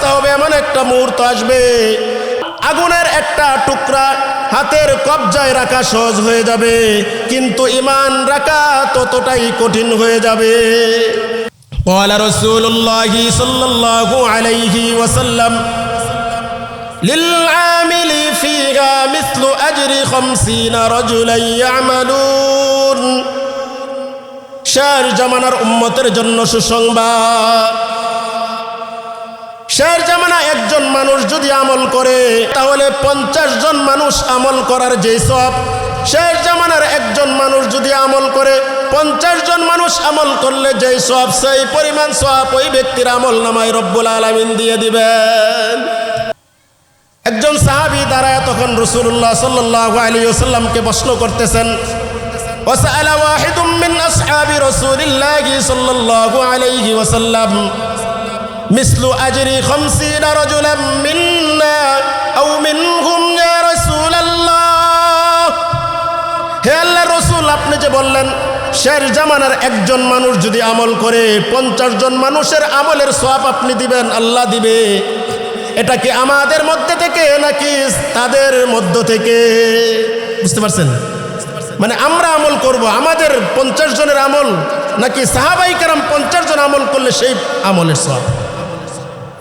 অবস্থা হবে, এমন একটা মুহূর্ত আসবে আগুনের একটা টুকরা হাতের কবজায় রাখা সহজ হয়ে যাবে, কিন্তু ঈমান রাখা ততটাই কঠিন হয়ে যাবে। قال رسول الله صلى الله عليه وسلم للعامل فيها مثل أجر 50 رجلا يعملون। শের জামানার উম্মতের জন্য সুসংবাদ। শের জামানা একজন মানুষ যদি আমল করে তাহলে 50 জন মানুষ আমল করার যে সওয়াব, শের জামানার একজন মানুষ যদি আমল করে 50 জন মানুষ আমল করলে যে সওয়াব, সেই পরিমাণ সওয়াব ওই ব্যক্তির আমল নামায় রব্বুল আলামিন দিয়ে দিবেন। একজন সাহাবী দাঁড়ায় তখন রাসূলুল্লাহ সাল্লাল্লাহু আলাইহি ওয়াসাল্লামকে প্রশ্ন করতেছেন। وسأل واحد من أصحاب رسول الله صلى الله عليه وسلم مثل أجر 50 رجلا منا أو منهم يا رسول الله। হে আল্লাহর রাসূল, আপনি যে বললেন শের জামানার একজন মানুষ যদি আমল করে 50 জন মানুষের আমলের সওয়াব আপনি দিবেন, আল্লাহ দিবে, এটা কি আমাদের মধ্যে থেকে নাকি তাদের মধ্য থেকে? বুঝতে পারছেন? মানে আমরা আমল করব, আমাদের 50 জনের আমল, নাকি সাহাবায়ে কেরাম 50 জন আমল করলে সেই আমলের সওয়াব?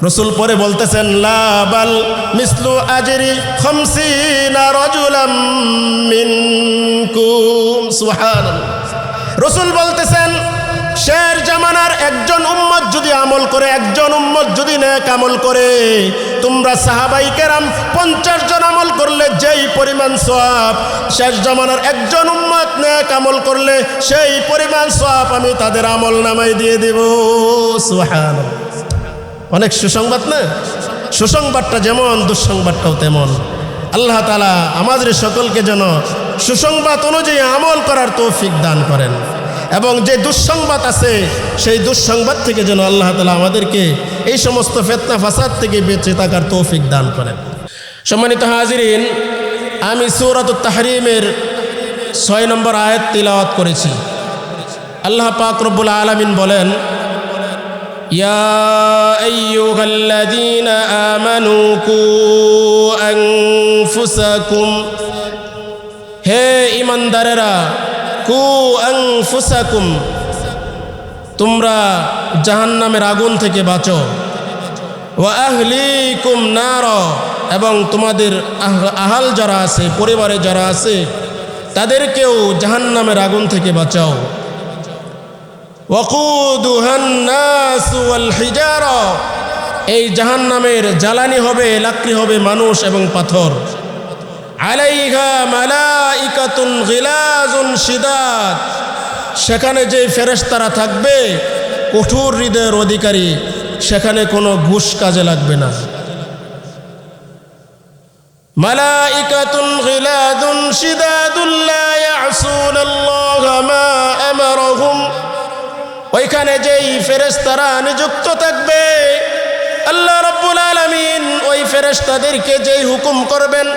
রাসূল পরে বলতেছেন লা বাল মিসলু আজরি 50 রাজুলাম মিনকুম। সুবহানাল্লাহ। রাসূল বলতেছেন শের জামানার একজন উম্মত যদি আমল করে, একজন উম্মত যদি নেক আমল করে, তোমরা সাহাবায়ে কেরাম 50 জন আমল করলে যেই পরিমাণ সওয়াব, শেষ জামানার একজন উম্মত নেক আমল করলে সেই পরিমাণ সওয়াব আমি তাদের আমল নামায় দিয়ে দেব। সুবহানাল্লাহ। অনেক সুসংবাদ না? সুসংবাদটা যেমন দুঃসংবাদটাও তেমন। আল্লাহ তাআলা আমাদের সকলকে যেন সুসংবাদ অনুযায়ী আমল করার তৌফিক দান করেন, এবং যে দুঃসংবাদ আছে সেই দুঃসংবাদ থেকে যেন আল্লাহ তাআলা আমাদেরকে এই সমস্ত ফিতনা ফাসাদ থেকে বেঁচে থাকার তৌফিক দান করেন। সম্মানিত হাজিরিন, আমি সূরাতুত তাহরিমের 6 নম্বর আয়াত তিলাওয়াত করেছি। আল্লাহ পাক রব্বুল আলামিন বলেন, ইয়া আইয়ুহাল্লাযীনা আমানু কু আনফুসাকুম, হে ঈমানদারেরা, কু আনফুসাকুম, তোমরা জাহান্নামের আগুন থেকে বাঁচো, ওয়া আহলিকুম নার, এবং তোমাদের আহাল যারা আছে, পরিবারে যারা আছে, তাদেরকেও জাহান্নামের আগুন থেকে বাঁচাও। ওয়াকুদুহান নাস ওয়াল হিজারা, এই জাহান্নামের জ্বালানি হবে, লাকড়ি হবে মানুষ এবং পাথর। আলাইহা মালাইকাতুন গিলাজুন শিদাদ, সেখানে যে ফেরেশতারা থাকবে কঠোর হৃদয়ের অধিকারী, সেখানে কোনো ঘুষ কাজে লাগবে না। মালাইকাতুন গিলাদুন শিদাদুন লা ইয়াসুনাল্লাহা মা আমারহুম, ওইখানে যেই ফেরেশতারা নিযুক্ত থাকবে, আল্লাহ রাব্বুল আলামিন ওই ফেরেশতাদেরকে যেই হুকুম করবেন,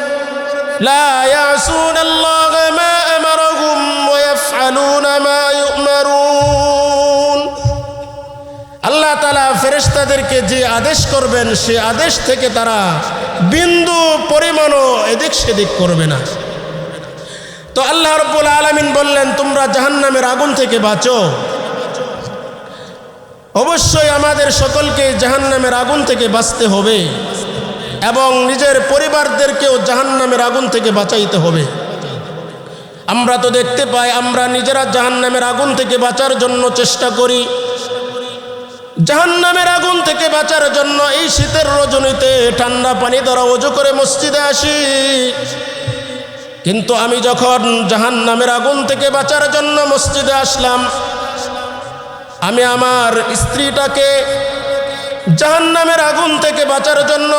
লা ইয়াসুনাল্লাহা মা আমারহুম ওয়া ইয়াফআলুনা মা ইউমারুন, আল্লাহ তাআলা ফেরেশতাদেরকে যে আদেশ করবেন সে আদেশ থেকে তারা বিন্দু পরিমাণও এদিক সেদিক করবে না। তো আল্লাহ রাব্বুল আলামিন বললেন তোমরা জাহান্নামের আগুন থেকে বাঁচো। অবশ্যই আমাদের সকলকে জাহান্নামের আগুন থেকে বাঁচতে হবে এবং নিজের পরিবারদেরকেও জাহান্নামের আগুন থেকে বাঁচাইতে হবে। আমরা তো দেখতে পাই আমরা নিজেরা জাহান্নামের আগুন থেকে বাঁচার জন্য চেষ্টা করি। জাহান্নামের আগুন থেকে বাঁচার জন্য এই শীতের রজনীতে ঠান্ডা পানি দ্বারা ওযু করে মসজিদে আসি, কিন্তু আমি যখন জাহান্নামের আগুন থেকে বাঁচার জন্য মসজিদে আসলাম, আমি আমার স্ত্রীটাকে জাহান্নামের আগুন থেকে বাঁচার জন্য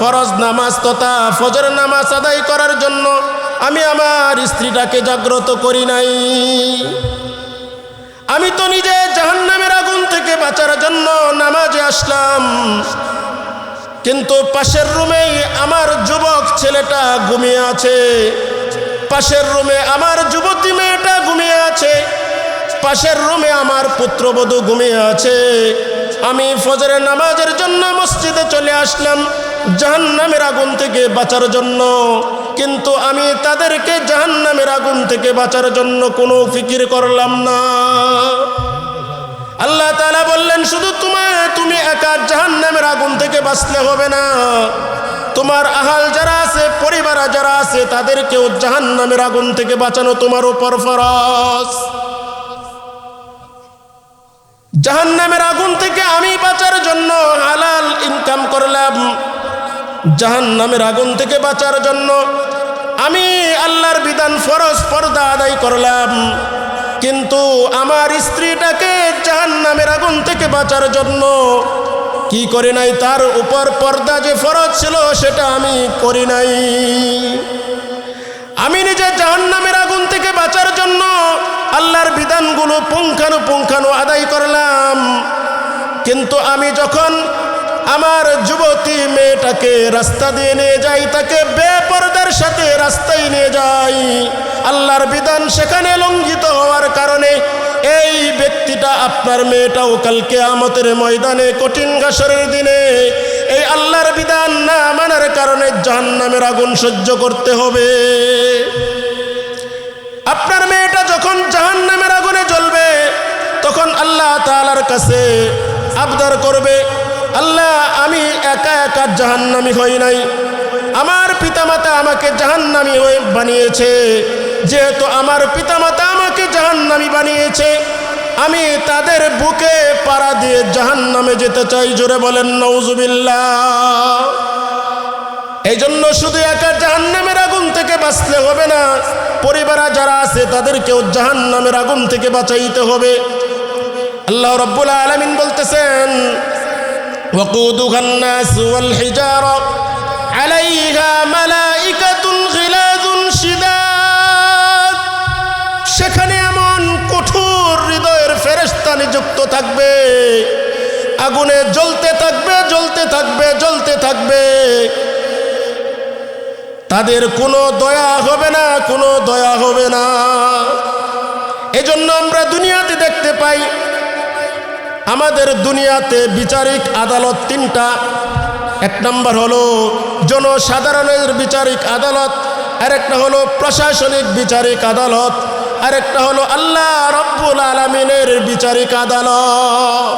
ফরজ নামাজ তথা ফজর নামাজ আদায় করার জন্য আমি আমার স্ত্রীটাকে জাগ্রত করি নাই। আমি তো নিজে জাহান্নামের আগুন থেকে বাঁচার জন্য নামাজে আসলাম, কিন্তু পাশের রুমেই আমার যুবক ছেলেটা ঘুমিয়ে আছে, পাশের রুমে আমার যুবতী মেয়েটা ঘুমিয়ে আছে, পাশের রুমে আমার পুত্রবধূ ঘুমিয়ে আছে। আমি ফজরের নামাজের জন্য মসজিদে চলে আসলাম জাহান্নামের আগুন থেকে বাঁচার জন্য, কিন্তু আমি তাদেরকে জাহান্নামের আগুন থেকে বাঁচার জন্য কোনো ফিকির করলাম না। আল্লাহ তাআলা বললেন, শুধু তুমি একা জাহান্নামের আগুন থেকে বাঁচলে হবে না, তোমার আহাল যারা আছে, পরিবার যারা আছে, তাদেরকেও জাহান্নামের আগুন থেকে বাঁচানো তোমার উপর ফরজ। জাহান্নামের আগুন থেকে আমি বাঁচার জন্য হালাল ইনকাম করলাম, জাহান্নামের আগুন থেকে বাঁচার জন্য আমি আল্লাহর বিধান ফরজ পর্দা আদায় করলাম, কিন্তু আমার স্ত্রীটাকে জাহান্নামের আগুন থেকে বাঁচার জন্য কি করি নাই? তার উপর পর্দা যে ফরজ ছিল সেটা আমি করি নাই। আমি নিজে জাহান্নামের আগুন থেকে বাঁচার জন্য আল্লাহর বিধানগুলো পুঙ্খানুপুঙ্খানু আদায় করলাম, কিন্তু আমি যখন আমার যুবতী মেয়েটাকে রাস্তা দিয়ে নিয়ে যাই, তাকে বেপরদার সাথে রাস্তায় নিয়ে যাই, আল্লাহর বিধান সেখানে লঙ্ঘিত হওয়ার কারণে এই ব্যক্তিটা, আপনার মেয়েটাও কাল কিয়ামতের ময়দানে কঠিন হাসরের দিনে এই আল্লাহর বিধান না মানার কারণে জাহান্নামের আগুন সহ্য করতে হবে। আপনার মেয়েটা যখন জাহান্নামের আগুনে জ্বলবে, তখন আল্লাহ তাআলার কাছে আবদার করবে, আল্লাহ আমি একা একা জাহান্নামী হই নাই, আমার পিতামাতা আমাকে জাহান্নামী হয়ে বানিয়েছে, যেহেতু আমার পিতামাতা আমাকে জাহান্নামী বানিয়েছে, আমি তাদের বুকে পাড়া দিয়ে জাহান্নামে যেতে চাই। জোরে বলেন নাউজুবিল্লাহ। এই জন্য শুধু একা জাহান্নামের আগুন থেকে বাঁচলে হবে না, পরিবার যারা আছে তাদেরকেও জাহান্নামের আগুন থেকে বাঁচাইতে হবে। আল্লাহ রাব্বুল আলামিন বলতেছেন, وقودها الناس والحجارة عليها ملائكة غلاظ شداد। সেখানে এমন কঠোর হৃদয়ের ফেরেশতা নিযুক্ত থাকবে, আগুনে জ্বলতে থাকবে, জ্বলতে থাকবে, জ্বলতে থাকবে, তাদের কোনো দয়া হবে না, কোনো দয়া হবে না। এজন্য আমরা দুনিয়াতে দেখতে পাই, আমাদের দুনিয়াতে বিচারিক আদালত তিনটা। এক নম্বর হলো জনসাধারণের বিচারিক আদালত, আরেকটা হলো প্রশাসনিক বিচারিক আদালত, আরেকটা হলো আল্লাহ রাব্বুল আলামিনের বিচারিক আদালত।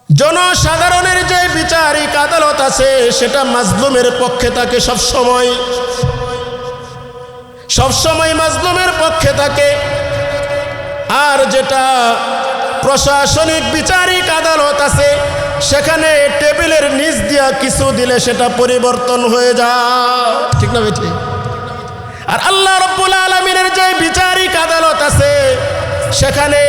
জনসাধারণের যে বিচারিক আদালত আছে সেটা মাজলুমের পক্ষে থাকে, সবসময় মাজলুমের পক্ষে থাকে। আর যেটা প্রশাসনিক বিচারিক আদালত আছে, সেখানে টেবিলের নিচ দিয়া কিছু দিলে সেটা পরিবর্তন হয়ে যায়, ঠিক না বেঠি? আর আল্লাহ রাব্বুল আলামিনের যে বিচারিক আদালত আছে, সেখানে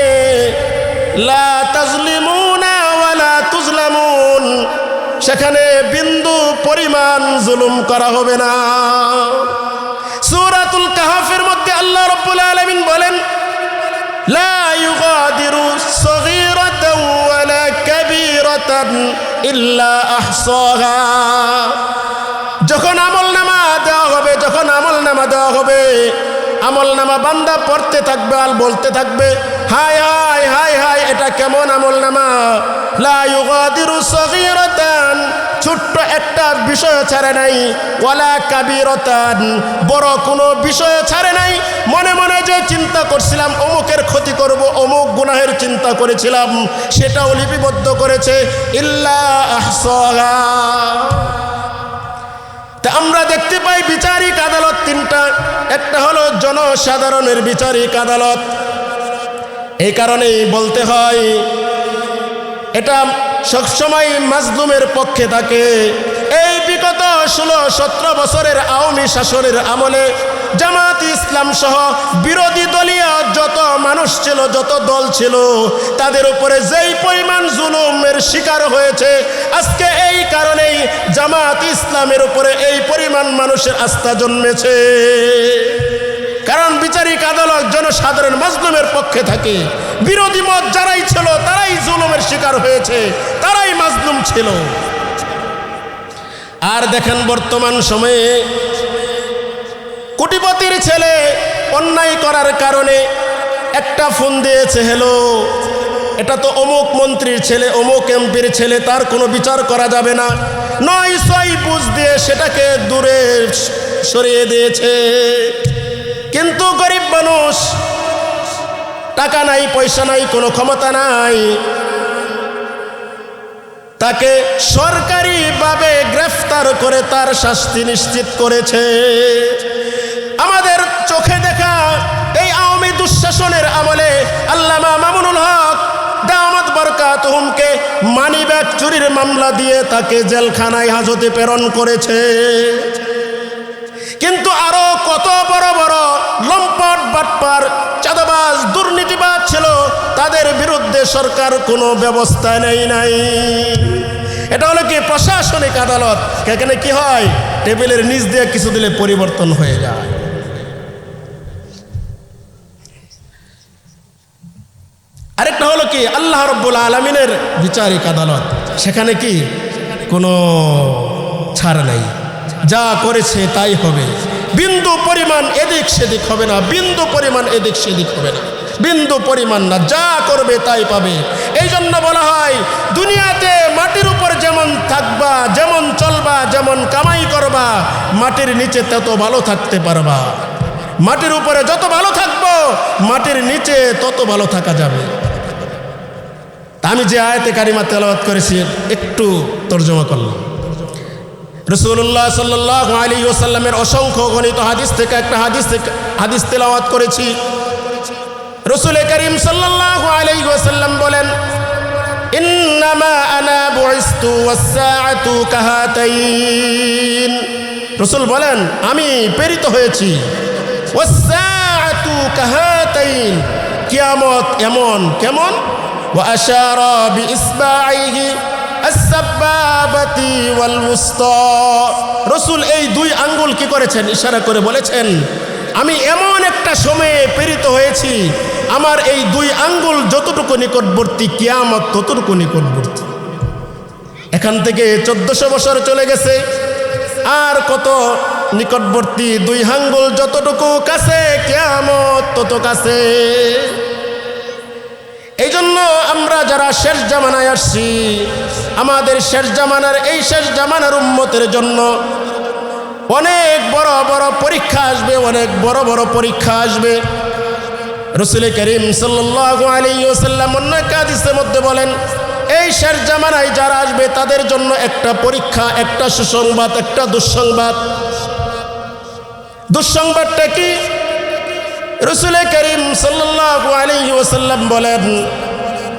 লা তাজলিমুনা ওয়ালা তুজলামুন, সেখানে বিন্দু পরিমাণ জুলুম করা হবে না। সূরাতুল কাহফের মধ্যে আল্লাহ রাব্বুল আলামিন বলেন, লা ইউগাদিরু সগীরাতান ওয়ালা কাবীরাতান ইল্লা আহসাহা। যখন আমলনামা দেওয়া হবে, আমলনামা বান্দা পড়তে থাকবে আর বলতে থাকবে, হায় হায় হায় হায়, এটা কেমন আমলনামা! লা ইউগাদিরু সগীরাতান, ছোট্ট একটা বিষয় ছাড়ে নাই, ওয়ালা কাবীরাতান, বড় কোনো বিষয় ছাড়ে নাই। মনে মনে যে চিন্তা করছিলাম অমুকের ক্ষতি করব, অমুক গুনাহের চিন্তা করেছিলাম, সেটাও লিপিবদ্ধ করেছে, ইল্লা আহসাহা। তা আমরা দেখতে পাই বিচারিক আদালত তিনটা। একটা হলো জনসাধারণের বিচারিক আদালত। এই কারণেই বলতে হয় এটা সবসময় মাজলুমের পক্ষে থাকে। এই বিগত 16-17 বছরের আওয়ামী শাসনের আমলে জামাত ইসলাম সহ বিরোধী দলীয় যত মানুষ ছিল, যত দল ছিল, তাদের উপরে যেই পরিমাণ জুলুমের শিকার হয়েছে, আজকে এই কারণেই জামাত ইসলামের উপরে এই পরিমাণ মানুষের আস্থা জন্মেছে। কারণ বিচারিক আদালত জনসাধারণ মাজলুমের পক্ষে থাকে। বিরোধী মত যারাই ছিল তারাই জুলুমের শিকার হয়েছে, তারাই মাজলুম ছিল। আর দেখেন বর্তমান সময়ে কোটিপতির ছেলে অন্যায় করার কারণে একটা ফোন দিয়েছে, হ্যালো, এটা তো অমুক মন্ত্রীর ছেলে, অমুক এমপির ছেলে, তার কোনো বিচার করা যাবে না, 9 বুঝ দিয়ে সেটাকে দূরে সরিয়ে দিয়েছে। কিন্তু গরিব মানুষ, টাকা নাই, পয়সা নাই, কোনো ক্ষমতা নাই, তাকে সরকারিভাবে গ্রেফতার করে তার শাস্তি নিশ্চিত করেছে। আমাদের চোখে দেখা এই আওয়ামী দুঃশাসনের আমলে আল্লামা মামুনুল হক দামাত বরকাতুহুমকে মানিব্যাগ চুরির মামলা দিয়ে তাকে জেলখানায় হাজতে প্রেরণ করেছে। কিন্তু আরো কত বড় বড় লম্পট, বাটপার, চাঁদাবাজ, দুর্নীতিবাজ ছিল, তাদের বিরুদ্ধে সরকার কোনো ব্যবস্থা নেই নাই। এটা হলো কি প্রশাসনিক আদালত। এখানে কি হয়, টেবিলের নিচ দিয়ে কিছু দিলে পরিবর্তন হয়ে যায়। আরেকটা হলো কি আল্লাহ রাব্বুল আলামিনের বিচারিক আদালত। সেখানে কি কোনো ছাড় নাই, যা করেছে তাই হবে, বিন্দু পরিমাণ এদিক সেদিক হবে না, বিন্দু পরিমাণ এদিক সেদিক হবে না, বিন্দু পরিমাণ না, যা করবে তাই পাবে। এই জন্য বলা হয় দুনিয়াতে মাটির উপর যেমন থাকবা, যেমন চলবা, যেমন কামাই করবা, মাটির নিচে তত ভালো থাকতে পারবা। মাটির উপরে যত ভালো থাকবো, মাটির নিচে তত ভালো থাকা যাবে। আমি যে আয়াতে কারিমা তেলাওয়াত করেছি একটু তর্জমা করলাম। রাসূলুল্লাহ সাল্লাল্লাহু আলাইহি ওয়াসাল্লামের অসংখ্য গণিত হাদিস থেকে একটা হাদিস তেলাওয়াত করেছি। রাসূল করিম সাল্লাল্লাহু আলাইহি ওয়াসাল্লাম বলেন, ইন্নামা আনা বুইস্তু ওয়াস-সাআতু কাহাতাইন। রাসূল বলেন, আমি প্রেরিত হয়েছি, ওয়াস-সাআতু কাহাতাইন, কিয়ামত এমন কেমন, ওয়া আশারা বিইসবাইহি আস-সাব্বাবাতি ওয়াল উসতা। রাসূল এই 2 আঙ্গুল কি করেছেন, ইশারা করে বলেছেন, আমি এমন একটা সময়ে প্রেরিত হয়েছি, আমার এই 2 আঙ্গুল যতটুকু নিকটবর্তী, কিয়ামত ততটুকু নিকটবর্তী। এখান থেকে 1400 বছর চলে গেছে, আর কত নিকটবর্তী, 2 আঙ্গুল যতটুকু কাছে, কিয়ামত তত কাছে। এই জন্য আমরা যারা শেষ জামানায় আসছি, আমাদের শেষ জামানার এই শেষ জামানার উম্মতের জন্য অনেক বড় বড় পরীক্ষা আসবে, অনেক বড় বড় পরীক্ষা আসবে। রাসূল করিম সাল্লাল্লাহু আলাইহি ওয়াসাল্লাম অন্য হাদিসের মধ্যে বলেন, এই শেষ জামানায় যারা আসবে তাদের জন্য একটা পরীক্ষা, একটা সুসংবাদ, একটা দুঃসংবাদ। দুঃসংবাদটা কি? রাসূল করিম সাল্লাল্লাহু আলাইহি ওয়াসাল্লাম বলেন,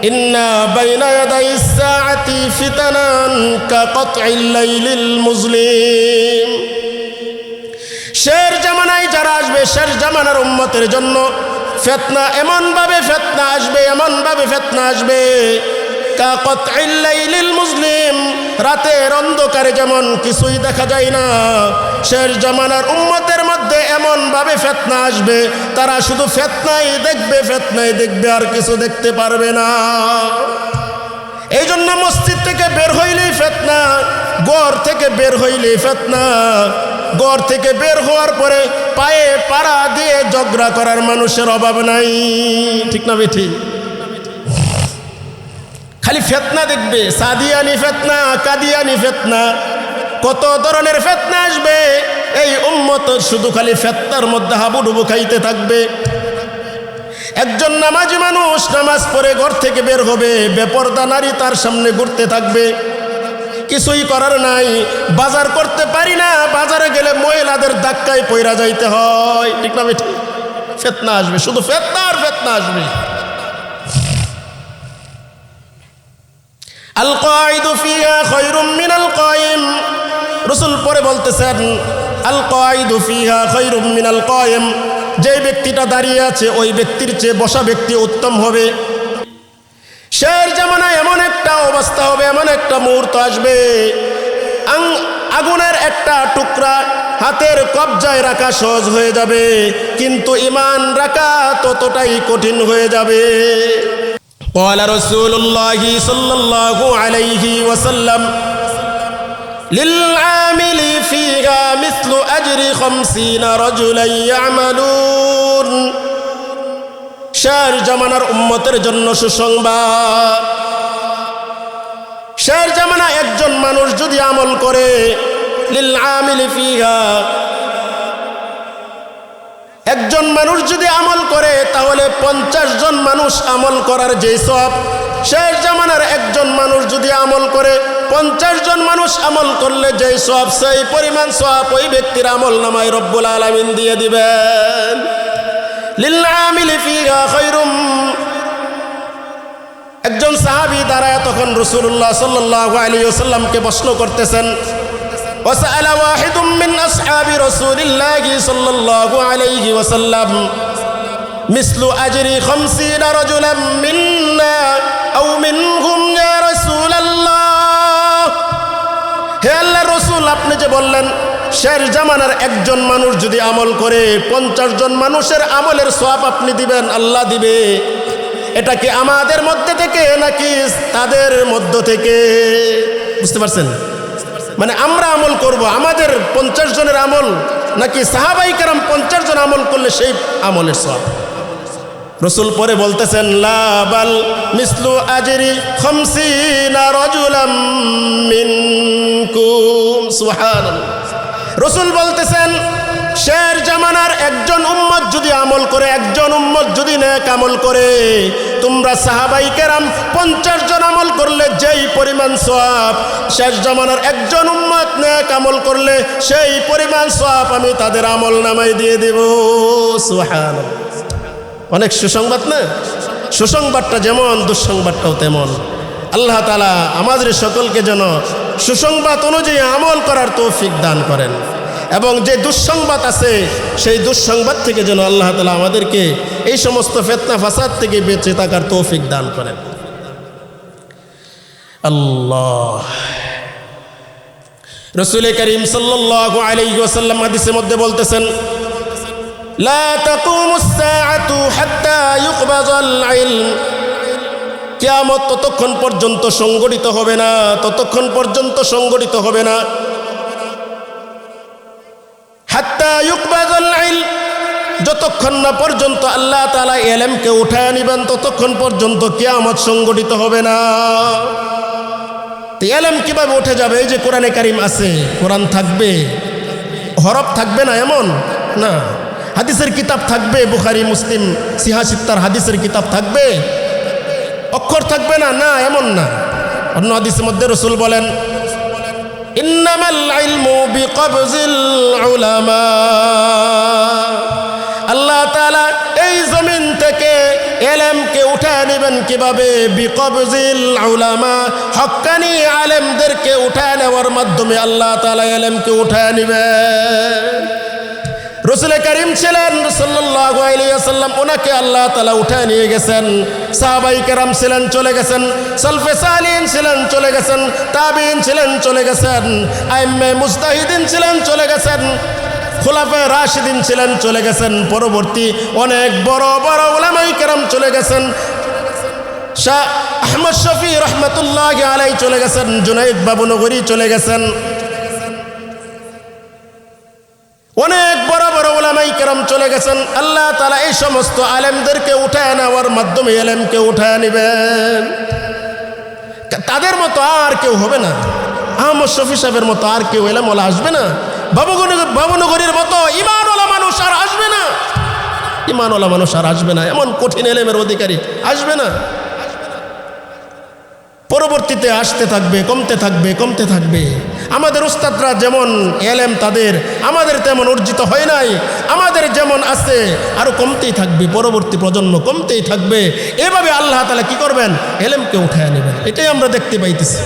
ইন্না বাইনা ইয়াদাইস সাআতি ফিতানান কাকাতইল লাইলিল মুজলিম। শেষ জামানায় যারা আসবে, শেষ জামানার উম্মতের জন্য ফিতনা, এমনভাবে ফিতনা আসবে, এমনভাবে ফিতনা আসবে, কাকাতইল লাইলিল মুজলিম, রাতের অন্ধকারে যেমন কিছুই দেখা যায় না, শেষ জামানার উম্মতের মধ্যে এমনভাবে ফিতনা আসবে, তারা শুধু ফিতনাই দেখবে, ফিতনাই দেখবে, আর কিছু দেখতে পারবে না। এই জন্য মসজিদ থেকে বের হইলেই ফিতনা, ঘর থেকে বের হইলেই ফিতনা, ঘর থেকে বের হওয়ার পরে পায়ে পাড়া দিয়ে ঝগড়া করার মানুষের অভাব নাই, ঠিক না বেঠি? খালি ফিতনা দেখবে, সাদিয়ানি ফিতনা, কাদিয়ানি ফিতনা, কত ধরনের ফিতনা আসবে। এই উম্মত শুধু খালি ফিতনার মধ্যে হাবুডুবু খাইতে থাকবে। একজন নামাজি মানুষ নামাজ পড়ে ঘর থেকে বের হবে, বেপরদা নারী তার সামনে ঘুরতে থাকবে, কিছুই করার নাই। বাজার করতে পারি না, বাজারে গেলে মহিলাদের ধাক্কায় পইরা যাইতে হয়, ঠিক না বেঠি? ফিতনা আসবে, শুধু ফিতনা আর ফিতনা আসবে। আল কাঈদু ফিহা খায়রুম মিনাল কায়িম। রাসূল পরে বলতেছেন, আল কাঈদু ফিহা খায়রুম মিনাল কায়িম, যে ব্যক্তিটা দাঁড়িয়ে আছে ওই ব্যক্তির চেয়ে বসা ব্যক্তি উত্তম হবে। শেষ জামানায় এমন একটা অবস্থা হবে, এমন একটা মুহূর্ত আসবে, আগুনের একটা টুকরা হাতের কবজায় রাখা সহজ হয়ে যাবে, কিন্তু ঈমান রাখা ততটাই কঠিন হয়ে যাবে। قال رسول الله صلى الله عليه وسلم للعامل فيها مثل أجر 50 رجلا يعملون। শেষ জামানার উম্মতের জন্য সুসংবাদ। শেষ জামানা একজন মানুষ যদি আমল করে লিল আমিলি ফিহা, একজন মানুষ যদি আমল করে তাহলে 50 জন মানুষ আমল করার যে সওয়াব, শেষ জামানার একজন মানুষ যদি আমল করে 50 জন মানুষ আমল করলে যে সওয়াব, সেই পরিমাণ সওয়াব ওই ব্যক্তির আমল নামায় রব্বুল আলামিন দিয়ে দিবেন। লিল আমিলি ফিহা খায়রুম। একজন সাহাবী দাঁড়ায় তখন রাসূলুল্লাহ সাল্লাল্লাহু আলাইহি ওয়াসাল্লামকে প্রশ্ন করতেছেন। وسأل واحد من أصحاب رسول الله صلى الله عليه وسلم مثل أجر 50 رجلا منا أو منهم يا رسول الله। হে আল্লাহর রাসূল, আপনি যে বললেন শেষ জামানার একজন মানুষ যদি আমল করে 50 জন মানুষের আমলের সওয়াব আপনি দিবেন, আল্লাহ দিবে, এটা কি আমাদের মধ্যে থেকে নাকি তাদের মধ্য থেকে? বুঝতে পারছেন? মানে আমরা আমল করব, আমাদের 50 জনের আমল, নাকি সাহাবাই কেরাম 50 জন আমল করলে সেই আমলের সওয়াব? রাসূল পরে বলতেছেন লা বাল মিসলু আজরি 50 রাজুলাম মিনকুম। সুবহানাল্লাহ। রাসূল বলতেছেন শেষ জামানার একজন উম্মত যদি আমল করে, একজন উম্মত যদি নেক আমল করে, তোমরা সাহাবাই কেরাম 50 জন আমল করলে যেই পরিমাণ সওয়াব, শেষ জামানার একজন উম্মত নেক আমল করলে সেই পরিমাণ সওয়াব আমি তাদের আমল নামায় দিয়ে দেব। সুবহানাল্লাহ। অনেক সুসংবাদ না? সুসংবাদটা যেমন দুঃসংবাদটাও তেমন। আল্লাহ তাআলা আমাদের সকলকে যেন সুসংবাদ অনুযায়ী আমল করার তৌফিক দান করেন, এবং যে দুঃসংবাদ আছে সেই দুঃসংবাদ থেকে যেন আল্লাহ তাআলা আমাদেরকে এই সমস্ত ফিতনা ফাসাদ থেকে বেঁচে থাকার তৌফিক দান করেন। আল্লাহ। রাসূল করিম সাল্লাল্লাহু আলাইহি ওয়াসাল্লাম হাদিসের মধ্যে বলতেছেন লা তাকুমুস সাআতু হাত্তা ইউকবাযাল ইলম। কিয়ামত ততক্ষণ পর্যন্ত সংগঠিত হবে না, ততক্ষণ পর্যন্ত সংগঠিত হবে না, হাত্তা ইউকবাযাল ইলম, যতক্ষণ না পর্যন্ত আল্লাহ তাআলা ইলমকে উঠায় নেবেন ততক্ষণ পর্যন্ত কিয়ামত সংগঠিত হবে না। তো ইলম কিভাবে উঠে যাবে? এই যে কোরআনে কারীম আছে, কোরআন থাকবে, হরফ থাকবে না এমন না, হাদিসের কিতাব থাকবে, বুখারী মুসলিম সিহা সিত্তার হাদিসের কিতাব থাকবে, অক্ষর থাকবে না, না এমন না। অন্য হাদিসের মধ্যে রাসূল বলেন ইন্নামাল ইলমু বিকবজিল উলামা। আল্লাহ তাআলা এই জমিন থেকে ইলমকে উঠায় নেবেন কিভাবে? বিকবজিল উলামা, হক্কানি আলেমদেরকে উঠায় নেওয়ার মাধ্যমে আল্লাহ তাআলা ইলমকে উঠায় নেবেন। রাসূল করিম ছিলেন সাল্লাল্লাহু আলাইহি ওয়াসাল্লাম, ওনাকে আল্লাহ তাআলা উঠায় নিয়ে গেছেন। সাহাবাই কেরাম ছিলেন, চলে গেছেন। সালফে সালিহিন ছিলেন, চলে গেছেন। তাবিঈন ছিলেন, চলে গেছেন। আইম্মে মুজতাহিদিন ছিলেন, চলে গেছেন। খুলাফায়ে রাশিদিন ছিলেন, চলে গেছেন। পরবর্তী অনেক বড় বড় উলামায়ে কেরাম চলে গেছেন। শাহ আহমদ শফি রহমাতুল্লাহি আলাইহি চলে গেছেন। জুনাইদ বাবুনগরী চলে গেছেন। অনেক বড় বড় উলামায়ে কেরাম চলে গেছেন। আল্লাহ তাআলা এই সমস্ত আলেমদেরকে উঠায় নেওয়ার মাধ্যমে ইলমকে উঠায় নেবেন। তাদের মতো আর কেউ হবে না, আহমদ শফি সাহেবের মতো আর কেউ ইলমওয়ালা আসবে না, বাবুনগরীর মতো ঈমানওয়ালা মানুষ আর আসবে না, ঈমানওয়ালা মানুষ আর আসবে না, এমন কঠিন ইলমের অধিকারী আসবে না। পরবর্তীতে আসতে থাকবে, কমতে থাকবে, কমতে থাকবে। আমাদের উস্তাদরা যেমন ইলম তাদের আমাদের তেমন অর্জিত হয় নাই, আমাদের যেমন আছে আরো কমতেই থাকবে, পরবর্তী প্রজন্ম কমতেই থাকবে। এভাবে আল্লাহ তাআলা কি করবেন? ইলমকে উঠায় নেবেন। এটাই আমরা দেখতে পাইতেছি।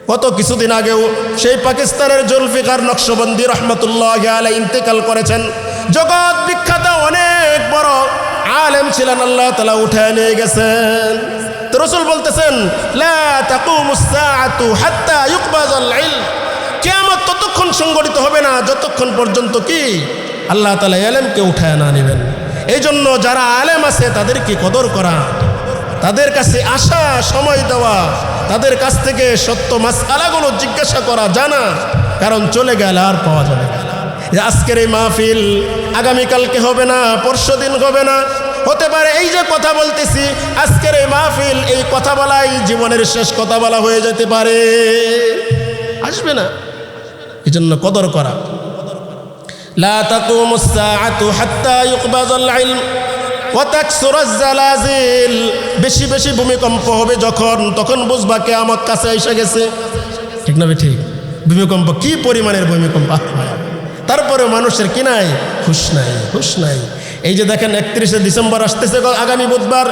গত কিছুদিন আগেও সেই পাকিস্তানের জুলফিকার নকশবন্দি রহমতুল্লাহি আলাইহি ইন্তেকাল করেছেন। জগৎ বিখ্যাত অনেক বড় আলেম ছিলেন, আল্লাহ তাআলা উঠায় নিয়ে গেছেন। তো রাসূল বলতেছেন লা তাকুমুস সাআতু হাত্তা ইউকবাযাল ইলম, কিয়ামত ততক্ষণ সংগঠিত হবে না যতক্ষণ পর্যন্ত কি আল্লাহ তাআলা ইলমকে উঠায় না নেবেন। এই জন্য যারা আলেম আছে তাদেরকে কদর করা, তাদের কাছে আসা, সময় দেওয়া, তাদের কাছ থেকে সত্য মাসআলাগুলো জিজ্ঞাসা করা, জানা, কারণ চলে গেলে আর পাওয়া যাবে না। আজকের এই মাহফিল আগামীকালকে হবে না, পরশুদিন হবে না, হতে পারে এই যে কথা বলতেছি আজকের এই মাহফিল, এই কথা বলাই জীবনের শেষ কথা বলা হয়ে যেতে পারে, আসবে না। এই জন্য কদর করা। লা তাকুমুস সাআতু হাত্তা ইউকবাযাল ইলম ওয়া তাকসুরাজ জালাজিল। বেশি বেশি ভূমিকম্প হবে যখন, তখন বুঝবা কিয়ামত কাছে এসে গেছে। ঠিক না ঠিক? ভূমিকম্প কি পরিমাণের ভূমিকম্প! তারপরে মানুষের কি নাই? হুঁশ নাই, হুঁশ নাই। এই যে দেখেন 31শে ডিসেম্বর আসতেছে আগামী বুধবার,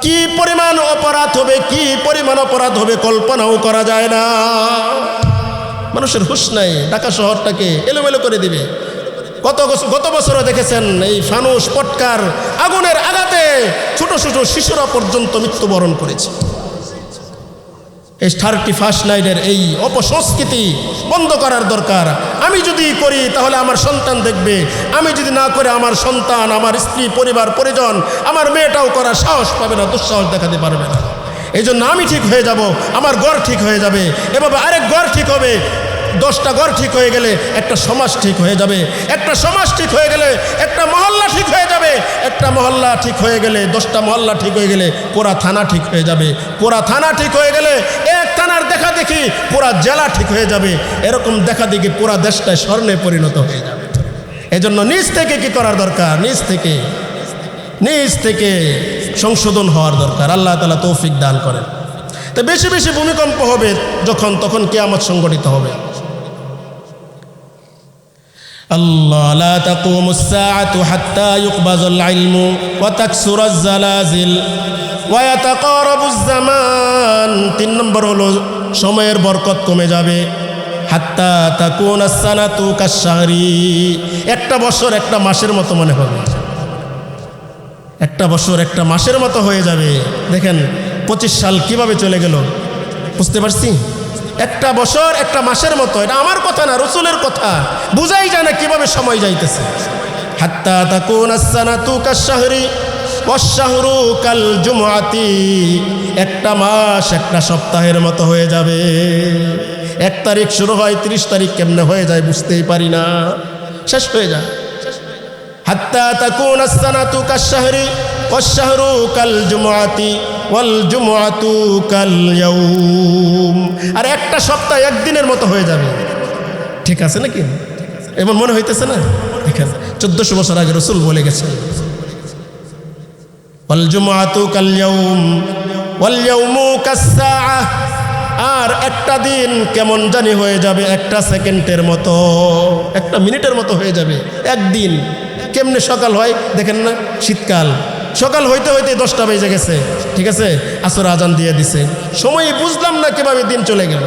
কি পরিমাণ অপরাধ হবে, কি পরিমাণ অপরাধ হবে কল্পনাও করা যায় না। মানুষের হুঁশ নাই, ঢাকা শহরটাকে এলোমেলো করে দিবে। গত বছরও দেখেছেন এই ফানুস পটকার আগুনের আঘাতে ছোট ছোট শিশুরা পর্যন্ত মৃত্যুবরণ করেছে। এই 31 নাইটের এই অপসংস্কৃতি বন্ধ করার দরকার। আমি যদি করি তাহলে আমার সন্তান দেখবে, আমি যদি না করে আমার সন্তান, আমার স্ত্রী, পরিবার পরিজন, আমার মেয়েটাও করার সাহস পাবে না, দুঃসাহস দেখাতে পারবে না। এই জন্য আমি ঠিক হয়ে যাব, আমার ঘর ঠিক হয়ে যাবে, এভাবে আরেক ঘর ঠিক হবে। 10টা ঘর ঠিক হয়ে গেলে একটা সমাজ ঠিক হয়ে যাবে, একটা সমাজ ঠিক হয়ে গেলে একটা মহল্লা ঠিক হয়ে যাবে, একটা মহল্লা ঠিক হয়ে গেলে 10টা মহল্লা ঠিক হয়ে গেলে পুরা থানা ঠিক হয়ে যাবে, পুরা থানা ঠিক হয়ে গেলে এক থানার দেখা দেখি পুরা জেলা ঠিক হয়ে যাবে, এরকম দেখা দেখি পুরা দেশটায় স্বর্ণে পরিণত হয়ে যাবে। এজন্য নিজ থেকে কি করার দরকার? নিজ থেকে সংশোধন হওয়ার দরকার। আল্লাহ তাআলা তৌফিক দান করেন। তো বেশি বেশি ভূমিকম্প হবে যখন, তখন কিয়ামত সংঘটিত হবে। আল্লাহ লা তাকুমুস সাআতু হাত্তা ইউকবাযাল ইলমু ওয়া তাকসুরাজ জালাজিল ওয়া ইয়াতাকারাবুজ জামান। 3 নম্বর হলো সময়ের বরকত কমে যাবে। হাত্তা তাকুনাস সানাতু কাশ-শাহরি। একটা বছর একটা মাসের মতো মনে হবে, একটা বছর একটা মাসের মতো হয়ে যাবে। দেখেন 25 সাল কিভাবে চলে গেল, বুঝতে পারছি? একটা বছর একটা মাসের মতো। এটা আমার কথা না, রাসূলের কথা। বুঝাই যায় না কিভাবে সময় যাইতেছে। হাত্তা তাকুনাস সানাতু কাশ-শাহরি ওয়াশ-শাহরু কাল-জুমআতি। একটা মাস একটা সপ্তাহের মতো হয়ে যাবে। 1 তারিখ শুরু হয়, 30 তারিখ কেমনে হয়ে যায় বুঝতেই পারি না, শেষ হয়ে যায়। হাত্তা তাকুনাস সানাতু কাশ-শাহরি ওয়াশ-শাহরু কাল-জুমআতি ওয়াল-জুমআতু কাল-ইয়াউম। আর একটা সপ্তাহ একদিনের মতো হয়ে যাবে। ঠিক আছে নাকি? এমন মনে হইতেছে না? দেখেন 1400 বছর আগে রাসূল বলে গেছেন, ওয়াল-জুমআতু কাল-ইয়াউম ওয়াল-ইয়াউমু কাস-সাআহ। আর একটা দিন কেমন জানি হয়ে যাবে একটা সেকেন্ডের মতো, একটা মিনিটের মতো হয়ে যাবে একদিন। কেমনে সকাল হয় দেখেন না, শীতকাল সকাল হইতে হইতে 10টা বেজে গেছে, ঠিক আছে, আসর আজান দিয়ে দিছে, সময় বুঝলাম না কিভাবে দিন চলে গেল।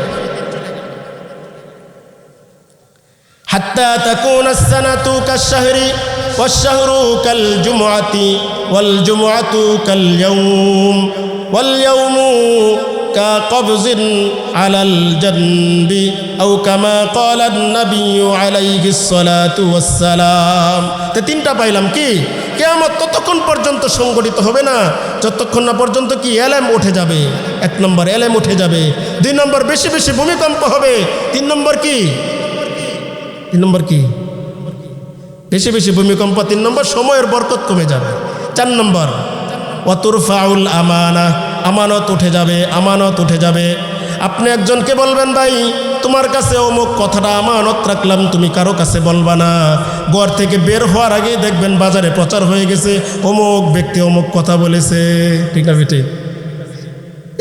হাত্তা তাকুনাস সানাতু কাশ-শাহরি ওয়াশ-শাহরু কাল-জুমআতি ওয়াল-জুমআতু কাল-ইয়াউম ওয়াল-ইয়াউমু কাকবজিন আলাল জানবি আও কামা ক্বালা আন-নাবিয়্যু আলাইহিস সালাতু ওয়াস-সালাম। তো 3টা পাইলাম কি? কিয়ামত ততক্ষণ পর্যন্ত সংগঠিত হবে না যতক্ষণ না পর্যন্ত কি এলেম উঠে যাবে। 1 নম্বর এলেম উঠে যাবে, 2 নম্বর বেশি বেশি ভূমিকম্প হবে, 3 নম্বর কি? 3 নম্বর কি? বেশি বেশি ভূমিকম্প, 3 নম্বর সময়ের বরকত কমে যাবে, 4 নম্বর ওয়াতুরফাউল আমানা। আমানত উঠে যাবে, আমানত উঠে যাবে। আপনি একজনকে বলবেন, ভাই তোমার কাছে অমুক কথাটা আমানত রাখলাম, তুমি কারো কাছে বলবা না। ঘর থেকে বের হওয়ার আগেই দেখবেন বাজারে প্রচার হয়ে গেছে, অমুক ব্যক্তি অমুক কথা বলেছে। ঠিক না বেটি?